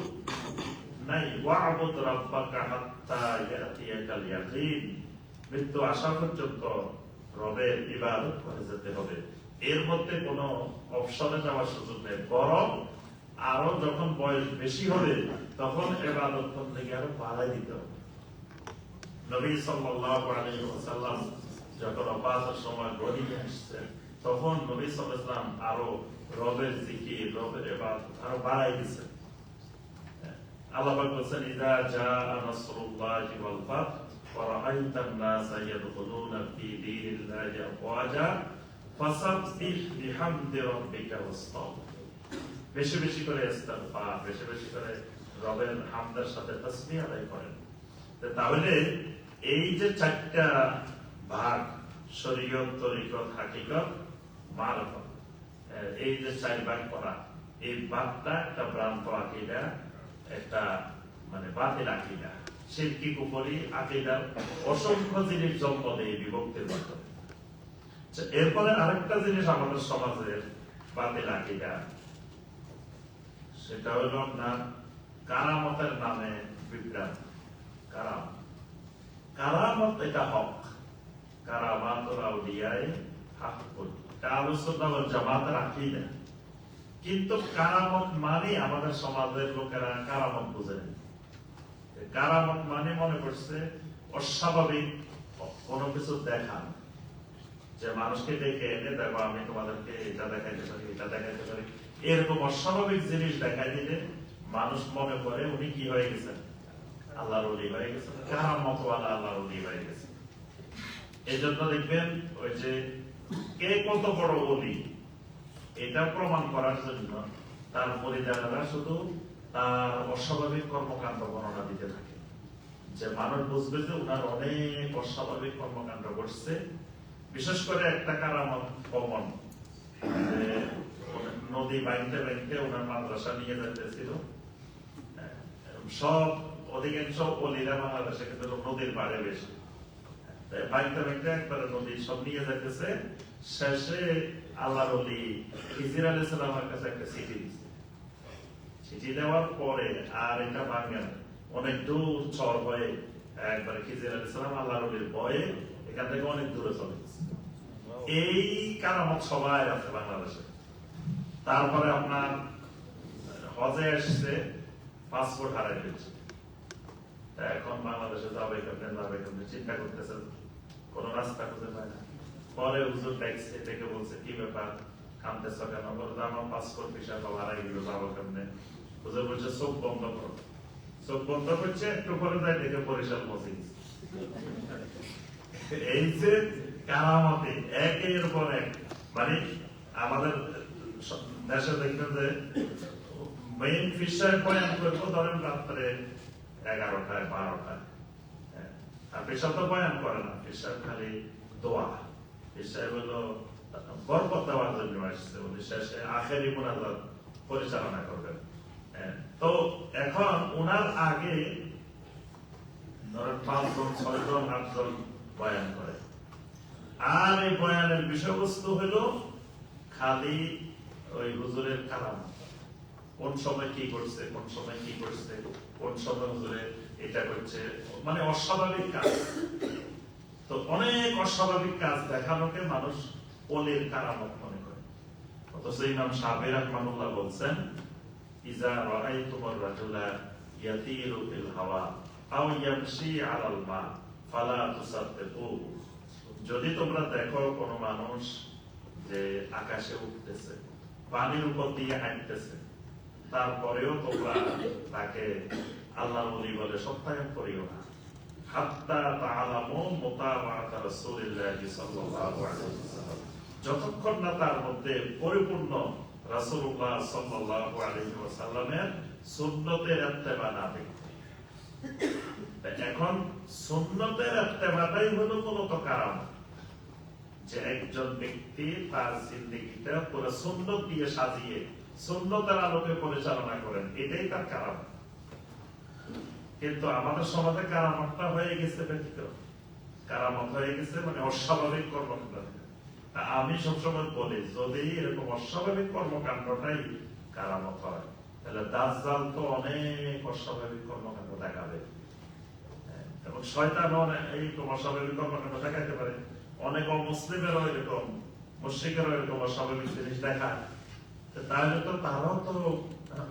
নাই। ওয়া'বুদ রাব্বাকা হাত্তা ইয়াতিয়াকাল ইয়াকিন, মৃত্যু আসা পর্যন্ত রবের ইবাদত করে যেতে হবে। এর মধ্যে কোনো অবসরে যাওয়ার সুযোগ নেই, বরং আরো যখন বয়স বেশি হবে তখন ইবাদত করতে গিয়ে আরো বাড়াই দিতে হবে। নবী সাল্লাল্লাহু আলাইহি ওয়াসাল্লাম যখন ওফাতের সময় গড়িয়ে আসছে, তখন নবী সাল্লাল্লাহু আলাইহি ওয়াসাল্লাম আরো রবের জিকির, রবের ইবাদত আরো বাড়াই দিয়েছেন। আল্লাহ পাক বলেছেন, ইযা জাআ নাসরুল্লাহি ওয়াল ফাত ওয়া রাআইতান নাসা ইয়াদখুলুনা ফি দীনিল্লাহি আফওয়াজা ফাসাব্বিহ বিহামদি রাব্বিকা ওয়াস্তাগফির। বেশি বেশি করে ইস্তিগফার, বেশি বেশি করে রবের হামদের সাথে তাসবিহ আদায় করেন। তাহলে এই যে 4টা ভাগ, শরীয়ত, তরিকত, হাকিকত, মারফত, এই যে 4 ভাগ করা, এই ভাগটা একটা ভ্রান্ত আকীদা, একটা মানে বাতিল আকীদা, শিরকি কুফরি আকীদার অসংখ্য জিনিস জন্ম দেয় বিভক্তির মাধ্যমে। এরপরে আরেকটা জিনিস আমাদের সমাজের বাতিল আকীদা, সেটা হলো আপনার কারামতের নামে বিভ্রান্ত। কারামত এটা হক, কারামাতুল আউলিয়ায়ে হাক্কুন, এটা আহলুস সুন্নাহ ওয়াল জামাতের আকীদা। কিন্তু কারামত মানে আমাদের সমাজের লোকেরা কারামত বুঝে না। কারামত মানে মনে করছে অস্বাভাবিক কোনো কিছু দেখান, যে মানুষকে ডেকে এনে দেখো আমি তোমাদেরকে এটা দেখাইতে পারি, এটা দেখাইতে পারি, এরকম অস্বাভাবিক জিনিস দেখাই দিলে মানুষ মনে করে উনি কি হয়ে গেছেন, আল্লাহর ওলি হয়ে গেছেন, কারামতওয়ালা আল্লাহর ওলি হয়ে গেছেন। এই জন্য দেখবেন ওই যে কে কত বড় ওলি, এটা প্রমাণ করার জন্য তার পরিজানেরা শুধু তার অস্বাভাবিক কর্মকাণ্ড বর্ণনা দিতে থাকে, যে মানুষ বুঝবে যে উনার অনেক অস্বাভাবিক কর্মকাণ্ড ঘটছে। বিশেষ করে একটা কারামত কমন, যে নদী বাইতে বাইতে ওনার মাদ্রাসা নিয়ে যেতেছিল। সব অধিকাংশ ওলিরা বাংলাদেশে কিন্তু নদীর পাড়ে বেশি, বাইতে বাইতে একবারে নদী সব নিয়ে যাইতেছে। শেষে আল্লাহর ওলি খিজির আলাইহিস সালামের কাছে একটা চিঠি দিচ্ছে। চিঠি দেওয়ার পরে আর এটা ভাঙে না, অনেক দূর চর হয়ে একবারে খিজির আলাইহিস সালাম আল্লাহর ওলির ভয়ে এখান থেকে অনেক দূরে চলে গেছে। এই কারামত সবাই আছে বাংলাদেশে। তারপরে আপনার হজে আসছে, পাসপোর্ট হারাই ফেলছে, এখন বাংলাদেশে যাবে কেমনে চিন্তা করতেছেন, কোন রাস্তা খুঁজে পায় না। পরে হুজুর দেখছে, দেখে বলছে কি ব্যাপার, কাঁদতেছ কেন? বলতে আমার পাসপোর্ট ভিসা সব হারাই গেল, যাবো কেমনে? হুজুর বলছে চোখ বন্ধ করো। চোখ বন্ধ করছে, একটু পরে যায় দেখে বরিশাল পৌঁছে গেছে। এই যে কারামতে একের পর এক, মানে আমাদের দেশে দেখবেন যে মেইন ফিসার বয়ান করবো ধরেন রাত্রে 11টায় 12টায়, আর পেশা তো বয়ান করে না, পেশা খালি দোয়া, পেশা হলো বরকত দেওয়ার জন্য আসছে, উনি শেষে আখেরি মুনাজাত পরিচালনা করবেন। তো এখন ওনার আগে ধরেন 5 জন 6 জন 8 জন বয়ান করে, আর এই বয়ানের বিষয়বস্তু হলো খালি ওই হুজুরের কালাম, কোন সময় কি করছে, কোন সময় কি করছে, কোন সময় হুজুরে এটা করছে, মানে অস্বাভাবিক কাজ। তো অনেক অস্বাভাবিক কাজ দেখানোকে মানুষ ওলির কারামত মনে করে। অথচ ইমাম সাহেব রাহমানুল্লাহ বলছেন, ইজা রাআইতুমুর রাজুলা ইয়াতিরু ফিল হাওয়া আও ইয়ামশি আলাল মা ফালা তুসাদ্দিকু, যদি তোমরা দেখো কোন মানুষ যে আকাশে উঠতেছে, পানির উপর দিয়ে হাঁটতেছে, তারপরেও তোমরা তাকে আল্লাহর ওলি বলে সত্যায়ন করিও না, হাত্তা তাআলামু মুতাবাআত রাসূলিল্লাহি সাল্লাল্লাহু আলাইহি ওয়াসাল্লাম, যতক্ষণ না তার মধ্যে পরিপূর্ণ রাসূলুল্লাহ সাল্লাল্লাহু আলাইহি ওয়াসাল্লামের সুন্নতের ইত্তেবা না দেখবে। এখন সুন্নতের ইত্তেবাটাই হলো মূলত কারামত, যে একজন ব্যক্তি তার জিন্দেগিটা পুরো সুন্নত দিয়ে সাজিয়ে সুন্নতের আলোকে পরিচালনা করেন, এটাই তার কারামত। কিন্তু আমাদের সমাজে কারামতটা হয়ে গেছে ব্যক্তিগত, কারামত হয়ে গেছে মানে অস্বাভাবিক কর্মকাণ্ড। আমি সবসময় বলি, যদি এরকম অস্বাভাবিক কর্মকাণ্ডটাই কারামত হয়, তাহলে দাজ্জাল তো অনেক অস্বাভাবিক কর্মকাণ্ড দেখাবে, এবং শয়তানও এইরকম অস্বাভাবিক কর্মকাণ্ড দেখাতে পারে। অনেক অমুসলিমেরও এরকম, মুশরিকেরও এরকম অস্বাভাবিক জিনিস দেখায়, তাহলে তো তারাও তো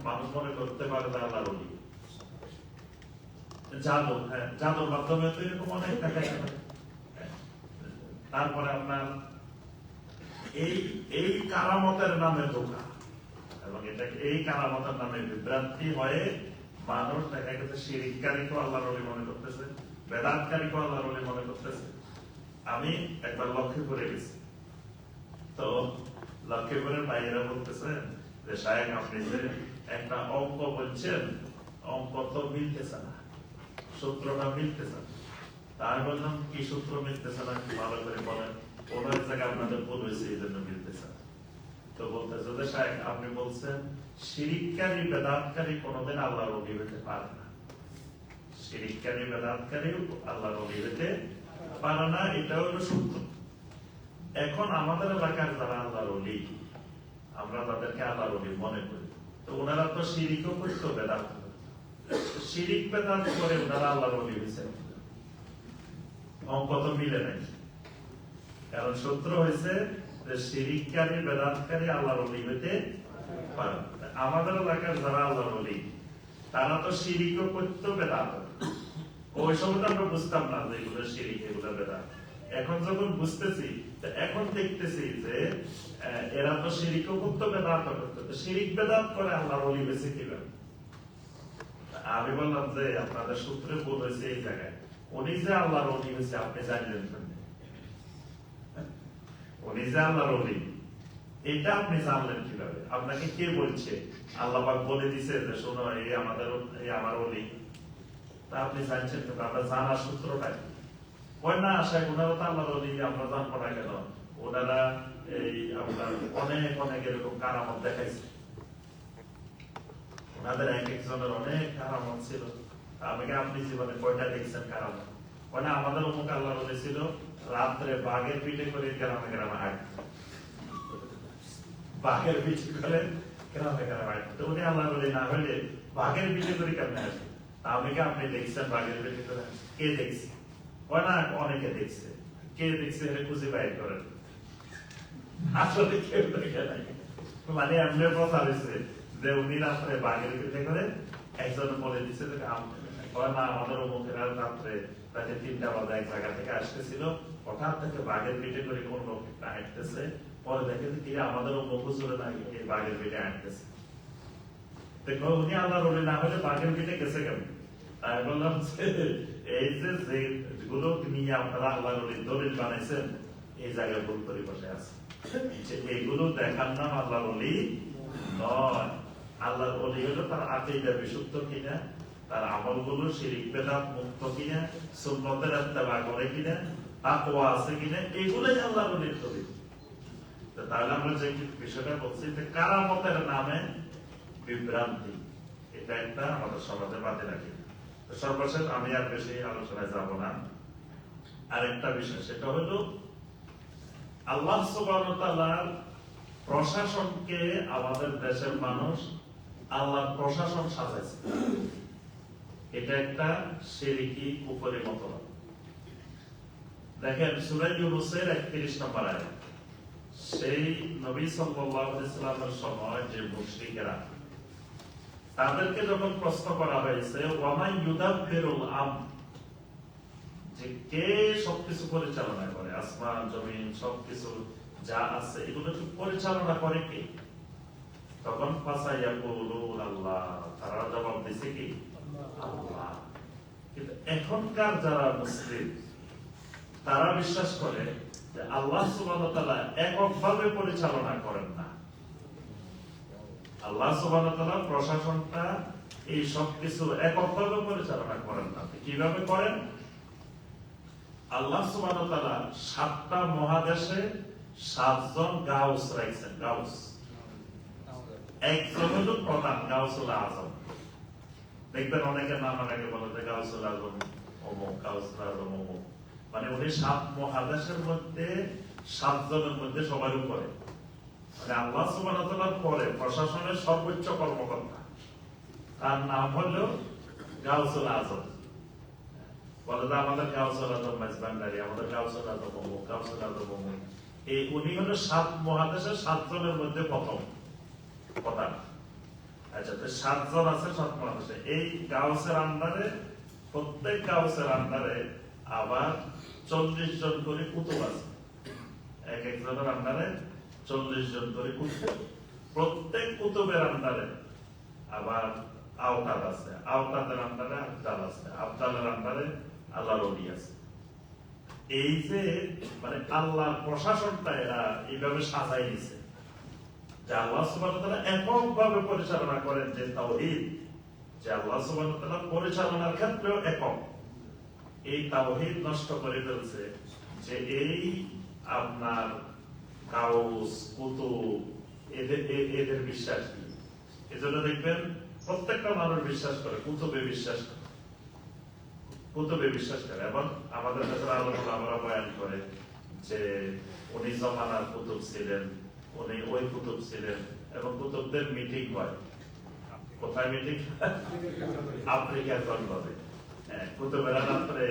মানুষ মনে করতে পারে আল্লাহর ওলি। জাদু, জাদুর মাধ্যমে তো এরকম অনেক দেখায়। তারপরে আপনার এই কারামতের নামে ধোঁকা, এবং এটা এই কারামতের নামে বিভ্রান্তি হয়ে মানুষ দেখা গেছে শিরিককারীকেও আল্লাহর ওলি মনে করতেছে, বেদাতকারীকেও আল্লাহর ওলি মনে করতেছে। আমি একবার লক্ষ্মীপুরে গেছি, তো লক্ষ্মীপুরের ভাইয়েরা বলতেছেন যে সাহেব আপনি যে একটা অঙ্ক বলছেন, অঙ্ক তো মিলতেছে না, সূত্রটা মিলতেছে না। তাই বললাম কি সূত্র মিলতেছে না, ভালো করে বলেন, কোন এক জায়গায় আপনাদের ভুল হয়েছে এই জন্য মিলতেছে না। তো বলতেছে যে সাহেব আপনি বলছেন শিরিককারী বেদাতকারী কোনোদিন আল্লাহর ওলি হতে পারে না, শিরিককারী বেদাতকারী আল্লাহর ওলি হতে পারে না, এটা হলো সত্য। এখন আমাদের এলাকার যারা আল্লাহর ওলি, আমরা তাদেরকে আল্লাহর ওলি মনে করি, তো ওনারা তো শিরিকও করতো, বেদাত, শিরিক বেদাত করে ওনারা আল্লাহর ওলি হয়েছে, অঙ্ক তো মিলে নাই। কারণ সূত্র হয়েছে যে শিরিককারী বেদাতকারী আল্লাহর ওলি হইতে পারে। আমাদের এলাকার যারা আল্লাহর ওলি, তারা তো শিরিকও করতো, বেদাত, ওই সময়টা আমরা বুঝতাম না যে এগুলো শিরিক, এগুলো বেদাত। এখন যখন বুঝতেছি, এখন দেখতেছি যে এরা তো শিরিকও করতো, বেদাত করতো, তো শিরিক বেদাত করে আল্লাহর ওলি হয়েছে কিভাবে? আমি বললাম যে আপনাদের সূত্রে ভুল হয়েছে এই জায়গায়, উনি যে আল্লাহর ওলি হয়েছে আপনি জানলেন কেমনে? উনি যে আল্লাহর ওলি এটা আপনি জানলেন কিভাবে? আপনাকে কে বলছে? আল্লাহ পাক বলে দিছে যে শোনো এই আমাদের, এই আমার ওলি, তা আপনি জানছেন কিন্তু আমরা জানার সূত্রটা কি? কয় না আশায় ওনারা তো আল্লাহর ওলি, আমরা জানবো না কেন? ওনারা এই আপনার অনেক অনেক এরকম কারামত দেখাইছে, ওনাদের এক একজনের অনেক কারামত ছিল। আমাকে আপনি জীবনে কয়টা দেখছেন কারামত? কয় না আমাদের অমুক আল্লাহর ওলি ছিল, রাত্রে বাঘের পিঠে করে গ্রামে গ্রামে হাঁটত, বাঘের পিঠে করে গ্রামে গ্রামে হাঁটত। উনি আল্লাহর ওলি না হলে বাঘের পিঠে করে কেমনে আসবে? আমাকে আপনি দেখছেন বাঘের পিঠে করে? কে দেখছে? কয় না অনেকে দেখছে। কে দেখছে এটা খুঁজে বাইর করেন, আসলে কেউ দেখে নাই। মানে এমনি কথা হয়েছে যে উনি রাত্রে বাঘের পিঠে করে, একজন বলে দিচ্ছে যে না আমাদের অমুকের রাত্রে তাকে 3টা বাজে এক জায়গা থেকে আসতেছিল, হঠাৎ থেকে বাঘের পিঠে করে কোন লোক হাঁটতেছে, পরে দেখে যে আমাদের অমুক হুজুরে না বাঘের পিঠে হাঁটতেছে। দেখো উনি আল্লাহর ওলি না হলে বাঘের পিঠে গেছে কেন? তাই বললাম যে এই যে যেগুলো নিয়ে আপনারা আল্লাহর ওলির দলিল বানাইছেন, এই জায়গায় ভুল পরিভাষায় আছে, যে এগুলো দেখার নাম আল্লাহর ওলি নয়। আল্লাহর ওলি হলো তার আকীদা বিশুদ্ধ কিনা, তার আমলগুলো শিরক বিদআত মুক্ত কিনা, সুন্নতের ইত্তেবা করে কিনা, তাকওয়া আছে কিনা, এগুলাই আল্লাহর ওলির দলিল। তাহলে আমরা যে বিষয়টা বলছি যে কারামতের নামে বিভ্রান্তি, এটা একটা আমাদের সমাজে বাদে রাখি। সর্বশেষ আমি আর বেশি আলোচনায় যাব না। আরেকটা বিষয় সেটা হলো আল্লাহ সুবহানাহু ওয়া তাআলার প্রশাসনকে আমাদের দেশের মানুষ আল্লাহর প্রশাসন সাজাইছে, এটা একটা শিরকি কুফরি মতবাদ। দেখেন সূরা ইউনূসের 31 নম্বর আয়াত, সেই নবী সাল্লাল্লাহু আলাইহি ওয়াসাল্লামের সময় যে মুশরিকেরা, তাদেরকে যখন প্রশ্ন করা হয়েছে ওয়ামান ইউদাব্বিরুল আমর, যে কে সবকিছু পরিচালনা করে, আসমান জমিন সবকিছু যা আছে এগুলো পরিচালনা করে কে, তখন ফাসায়াকুলুন আল্লাহ, তারা জবাব দিছে কি আল্লাহ। কিন্তু এখনকার যারা মুসলিম তারা বিশ্বাস করে যে আল্লাহ সুবহানাহু ওয়া তাআলা এককভাবে পরিচালনা করেন না। আল্লাহ সুবহানাহু ওয়া তাআলা প্রশাসনটা এই সবকিছু এককভাবে পরিচালনা করেন না। কিভাবে করেন? আল্লাহ সুবহানাহু ওয়া তাআলা 7টা মহাদেশে 7 জন গাউস রাখছেন। গাউস একজন হলো প্রধান, গাউসুল আজম। দেখবেন অনেকের নাম অনেকে বলে যে গাউসুল আজম অমুক, গাউসুল আজম অমুক, মানে উনি 7 মহাদেশের মধ্যে 7 জনের মধ্যে সবার উপরে, মানে আল্লাহ সুবহানাহু ওয়া তাআলার পরে প্রশাসনের সর্বোচ্চ কর্মকর্তা, তার নাম হলো গাউসুল আজম। বলে যে আমাদের গাউসুল আজম মাইজবান্ডারি, আমাদের গাউসুল আজম অমুক, গাউসুল আজম অমুক। এই উনি হলো 7 মহাদেশের 7 জনের মধ্যে প্রথম প্রধান। আচ্ছা, তো 7 জন আছে 7 মহাদেশে। এই গাউসের আন্ডারে, প্রত্যেক গাউসের আন্ডারে আবার 40 জন করে কুতুব আছে। এক একজনের আন্ডারে 40 জন করে কুতুব। প্রত্যেক কুতুবের আন্ডারে আবার আওতাদ আছে, আওতাদের আন্ডারে আবদাল আছে, আবদালের আন্ডারে আল্লাহর ওলি আছে। এই যে মানে আল্লাহর প্রশাসনটা এরা এইভাবে সাজাই দিছে যে আল্লাহ সুবহানাহু ওয়া তাআলা এককভাবে পরিচালনা করেন, যে তাওহীদ, যে আল্লাহ সুবহানাহু ওয়া তাআলা পরিচালনার ক্ষেত্রেও একক, এই তাওহীদ নষ্ট করে ফেলছে। যে এই আপনার গাউস কুতুব এদের বিশ্বাস কি, এজন্য দেখবেন প্রত্যেকটা মানুষ বিশ্বাস করে কুতুবে বিশ্বাস করে, কুতুবে বিশ্বাস করে। এবং আমাদের কাছে আমরা বয়ান করে যে উনি জমানার কুতুব ছিলেন, উনি ওই কুতুব ছিলেন, এবং কুতুবদের মিটিং হয়। কোথায় মিটিং? আফ্রিকার জঙ্গলে। কুতুবেরা রাত্রে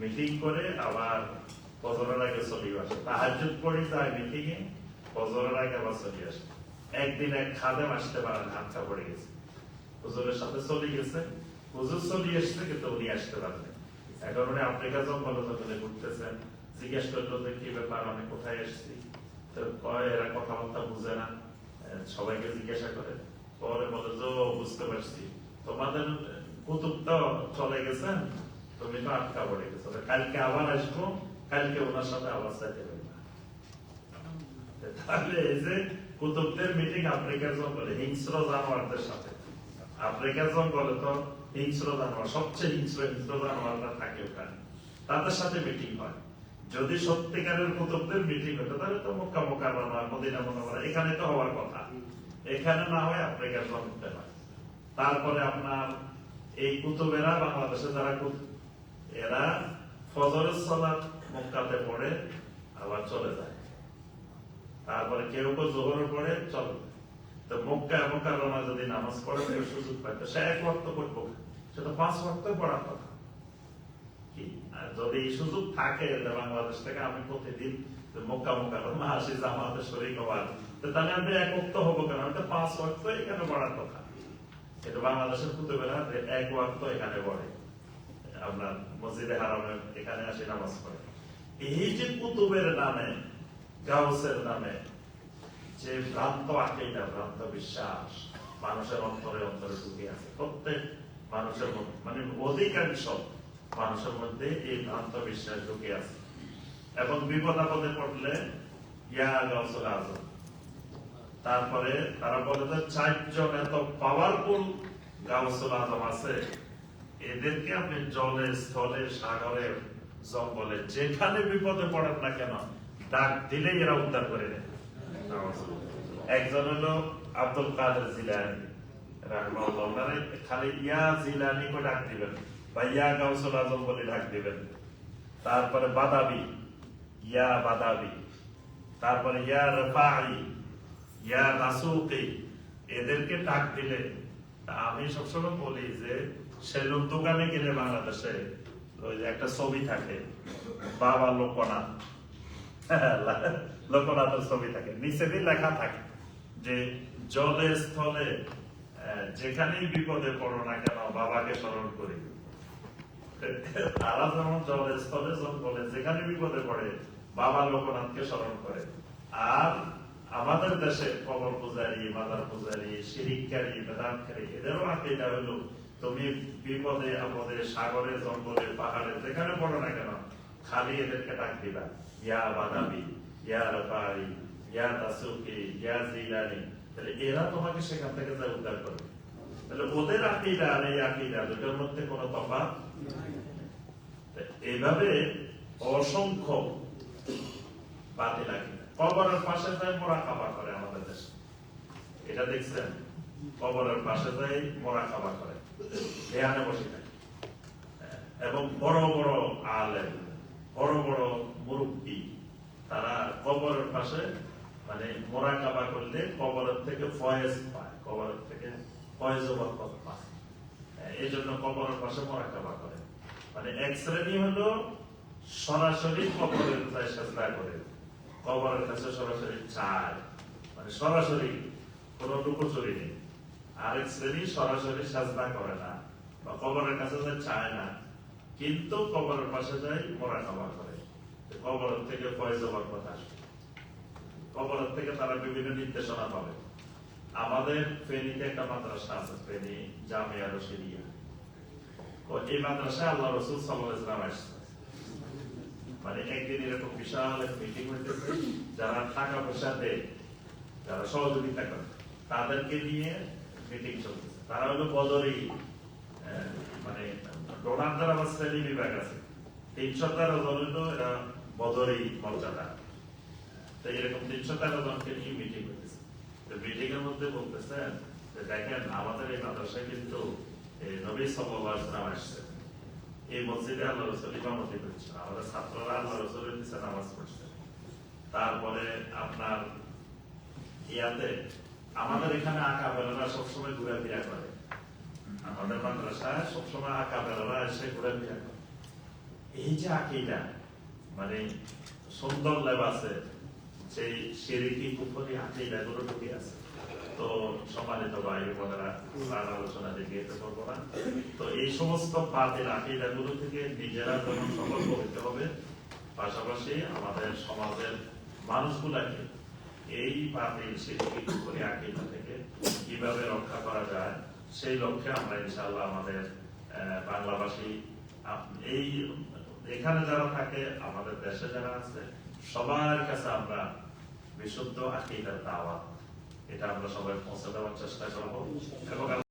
মিটিং করে আবার ফজরের আগে চলে আসে, তাহাজ্জুদ পড়ে যায় মিটিং এ, ফজরের আগে আবার চলে আসে। একদিন এক খাদেম আসতে পারেন, হাতটা পড়ে গেছে, হুজুরের সাথে চলে গেছে, হুজুর চলে এসছে কিন্তু উনি আসতে পারেন। এখন উনি আফ্রিকা জঙ্গলে যখন ঘুরতেছেন, জিজ্ঞেস করলো যে কি ব্যাপার, আমি কোথায় এসেছি, তো কয় এরা কথাবার্তা বুঝে না, সবাইকে জিজ্ঞাসা করে, পরে বলে যে বুঝতে পারছি, তোমাদের কুতুব তো চলে গেছেন, তুমি তো আটকা পড়ে গেছো, কালকে আবার আসবো, কালকে ওনার সাথে আবার চাইতে পারবে না। তাহলে এই যে কুতুবদের মিটিং আফ্রিকার জঙ্গলে হিংস্র জানোয়ারদের সাথে, আফ্রিকার জঙ্গলে তো হিংস্র জানোয়ার, সবচেয়ে হিংস্র জানোয়াররা থাকে ওখানে, তাদের সাথে মিটিং হয়। যদি সত্যিকারের কুতুবদের মিটিং হতো তাহলে তো মক্কা মুকাররমা, মদিনা মুনাওয়ারা এখানে তো হওয়ার কথা, এখানে না হয় আফ্রিকার জঙ্গলে হয়। তারপরে আপনার এই কুতুবেরা বাংলাদেশে যারা এরা ফজরের সালাত মক্কাতে পড়ে আবার চলে যায়, তারপরে কেউ কেউ যোহরের পড়ে চলে। তো মক্কা মুকাররমা যদি নামাজ পড়ে কেউ সুযোগ পায়, তো সে 1 ওয়াক্ত পড়বো, সে তো 5 ওয়াক্ত পড়ার কথা। কি আর যদি এই সুযোগ থাকে যে বাংলাদেশ থেকে আমি প্রতিদিন মক্কা মুকাররমা আসি জামাতে শরীক হওয়ার, তাহলে আমি 1 ওয়াক্ত হবো কেন, আমি তো 5 ওয়াক্ত এখানে পড়ার কথা। এটা বাংলাদেশের কুতুবেরা 1 ওয়াক্ত এখানে পড়ে, আপনার মসজিদে হারামে এখানে আসি নামাজ পড়ে। এই যে কুতুবের নামে, গাউসের নামে যে ভ্রান্ত আকীদা, ভ্রান্ত বিশ্বাস মানুষের অন্তরে অন্তরে ঢুকে আছে, প্রত্যেক মানুষের মধ্যে, মানে অধিকাংশ মানুষের মধ্যে এই ভ্রান্ত বিশ্বাস ঢুকে আছে। এবং বিপদ আপদে পড়লে ইয়া গাউসুল আজম, তারপরে তারা বলে যে 4 জন এত পাওয়ারফুল গাউসুল আজম আছে, এদেরকে আপনি জলে স্থলে সাগরে জঙ্গলে যেখানে বিপদে পড়েন না কেন ডাক দিলেই এরা উদ্ধার করে নেয়। একজন হলো আব্দুল কাদের জিলানী রাহিমাহুল্লাহ, ওনারে খালি ইয়া জিলানী করে ডাক দিবেন বা ইয়া গাউসুল আজম বলে ডাক দিবেন। তারপরে বাদাবি, ইয়া বাদাবি, তারপরে ইয়া রফাই, ইয়া নাসুকি, এদেরকে ডাক দিলে আমি সবসময় বলি যে সেলুন দোকানে গেলে বাংলাদেশে ওই যে একটা ছবি থাকে বাবা লোকনাথ, লোকনাথের ছবি থাকে, নিচে লেখা থাকে যে জলে স্থলে যেখানেই বিপদে পড়ো না কেন বাবাকে স্মরণ করি। তারা যেমন জলে স্থলে জঙ্গলে যেখানে বিপদে পড়ে বাবা লোকনাথকে স্মরণ করে। আর আমাদের দেশে কবর পূজারী, মাজার পূজারী, শিরিককারী, বেদান্তকারী, এদেরও আকীদা হলো তুমি বিপদে আপদে সাগরে জঙ্গলে পাহাড়ে যেখানে পড়ো না কেন খালি এদেরকে ডাক দিবা, ইয়া বাদাবি, ইয়া রফাই, ইয়া তাসুকি, ইয়া জিলানী, তাহলে এরা তোমাকে সেখান থেকে যা উদ্ধার করবে। তাহলে ওদের আকীদা আর এই আকীদা দুটোর মধ্যে কোনো তফাৎ নাই। এইভাবে অসংখ্য বাতিল আকীদা। কবরের পাশে যাই মোরাকাবা করে আমাদের দেশে, এটা দেখছেন? কবরের পাশে যাই মোরাকাবা করে, ধ্যানে বসে থাকে। এবং বড় বড় আলেম, বড় বড় মুরব্বী, তারা কবরের পাশে মানে মোরাকাবা করলে কবরের থেকে ফয়েজ পায়, কবরের থেকে ফয়েজ ও বরকত পায়। এই জন্য কবরের পাশে মোরাকাবা করে। মানে এক শ্রেণী হলো সরাসরি কবরের কাছে সাজদা করে, কবরের কাছে সরাসরি চায়, মানে সরাসরি কোনো লুকোচুরি নেই। আরেক শ্রেণী সরাসরি সাজদা করে না বা কবরের কাছে যায় চায় না, কিন্তু কবরের পাশে যায় মোরাকাবা করে, কবরের থেকে ফয়েজ ও বরকত আসবে, কবরের থেকে তারা বিভিন্ন নির্দেশনা পাবে। আমাদের ফেনীতে একটা মাদ্রাসা আছে, ফেনী জামিয়া রশিদিয়া। এই মাদ্রাসায় আল্লাহ রাসূল সাল্লাল্লাহু আলাইহি ওয়াসাল্লাম আসছে। মানে একদিন এরকম বিশাল মিটিং হইতেছে, যারা টাকা পয়সা দেয়, যারা সহযোগিতা করে, তাদেরকে নিয়ে মিটিং চলতেছে। তারা হলো বদরি, মানে ডোনারদের আবার শ্রেণী বিভাগ আছে, 313 জন হলো এরা বদরি মর্যাদা। তো এরকম 313 জনকে নিয়ে মিটিং হইতেছে। তো মিটিং এর মধ্যে বলতেছেন যে দেখেন আমাদের এই মাদ্রাসায় কিন্তু নবী সাল্লাল্লাহু আলাইহি ওয়াসাল্লাম আসছে, এই মসজিদে আল্লাহ রাসূল ইমামতি করছেন, আমাদের ছাত্ররা আল্লাহ রাসূলের নিচে নামাজ পড়ছে। তারপরে আপনার ইয়াতে আমাদের এখানে আকাবেলারা সবসময় ঘোরাফেরা করে, আমাদের মাদ্রাসায় সবসময় আকাবেলারা এসে ঘোরাফেরা করে। এই যে আকীদা, মানে সুন্দর লেবাসে সেই শিরকি কুফরি আকীদা গুলো ঢুকে আছে। তো সম্মানিত ভাই বোনেরা, তার আলোচনা দেখে যেতে পারবো না। তো এই সমস্ত বাতিল আকীদা গুলো থেকে নিজেরা যখন সতর্ক হতে হবে, পাশাপাশি আমাদের সমাজের মানুষগুলাকে এই বাতিল শিরকি কুফরি আকীদা থেকে কিভাবে রক্ষা করা যায় সেই লক্ষ্যে আমরা ইনশাআল্লাহ আমাদের বাংলাভাষী এই এখানে যারা থাকে, আমাদের দেশে যারা আছে, সবার কাছে আমরা বিশুদ্ধ আকীদার দাওয়াত এটা আমরা সবাই পৌঁছে দেওয়ার চেষ্টা করবো এবং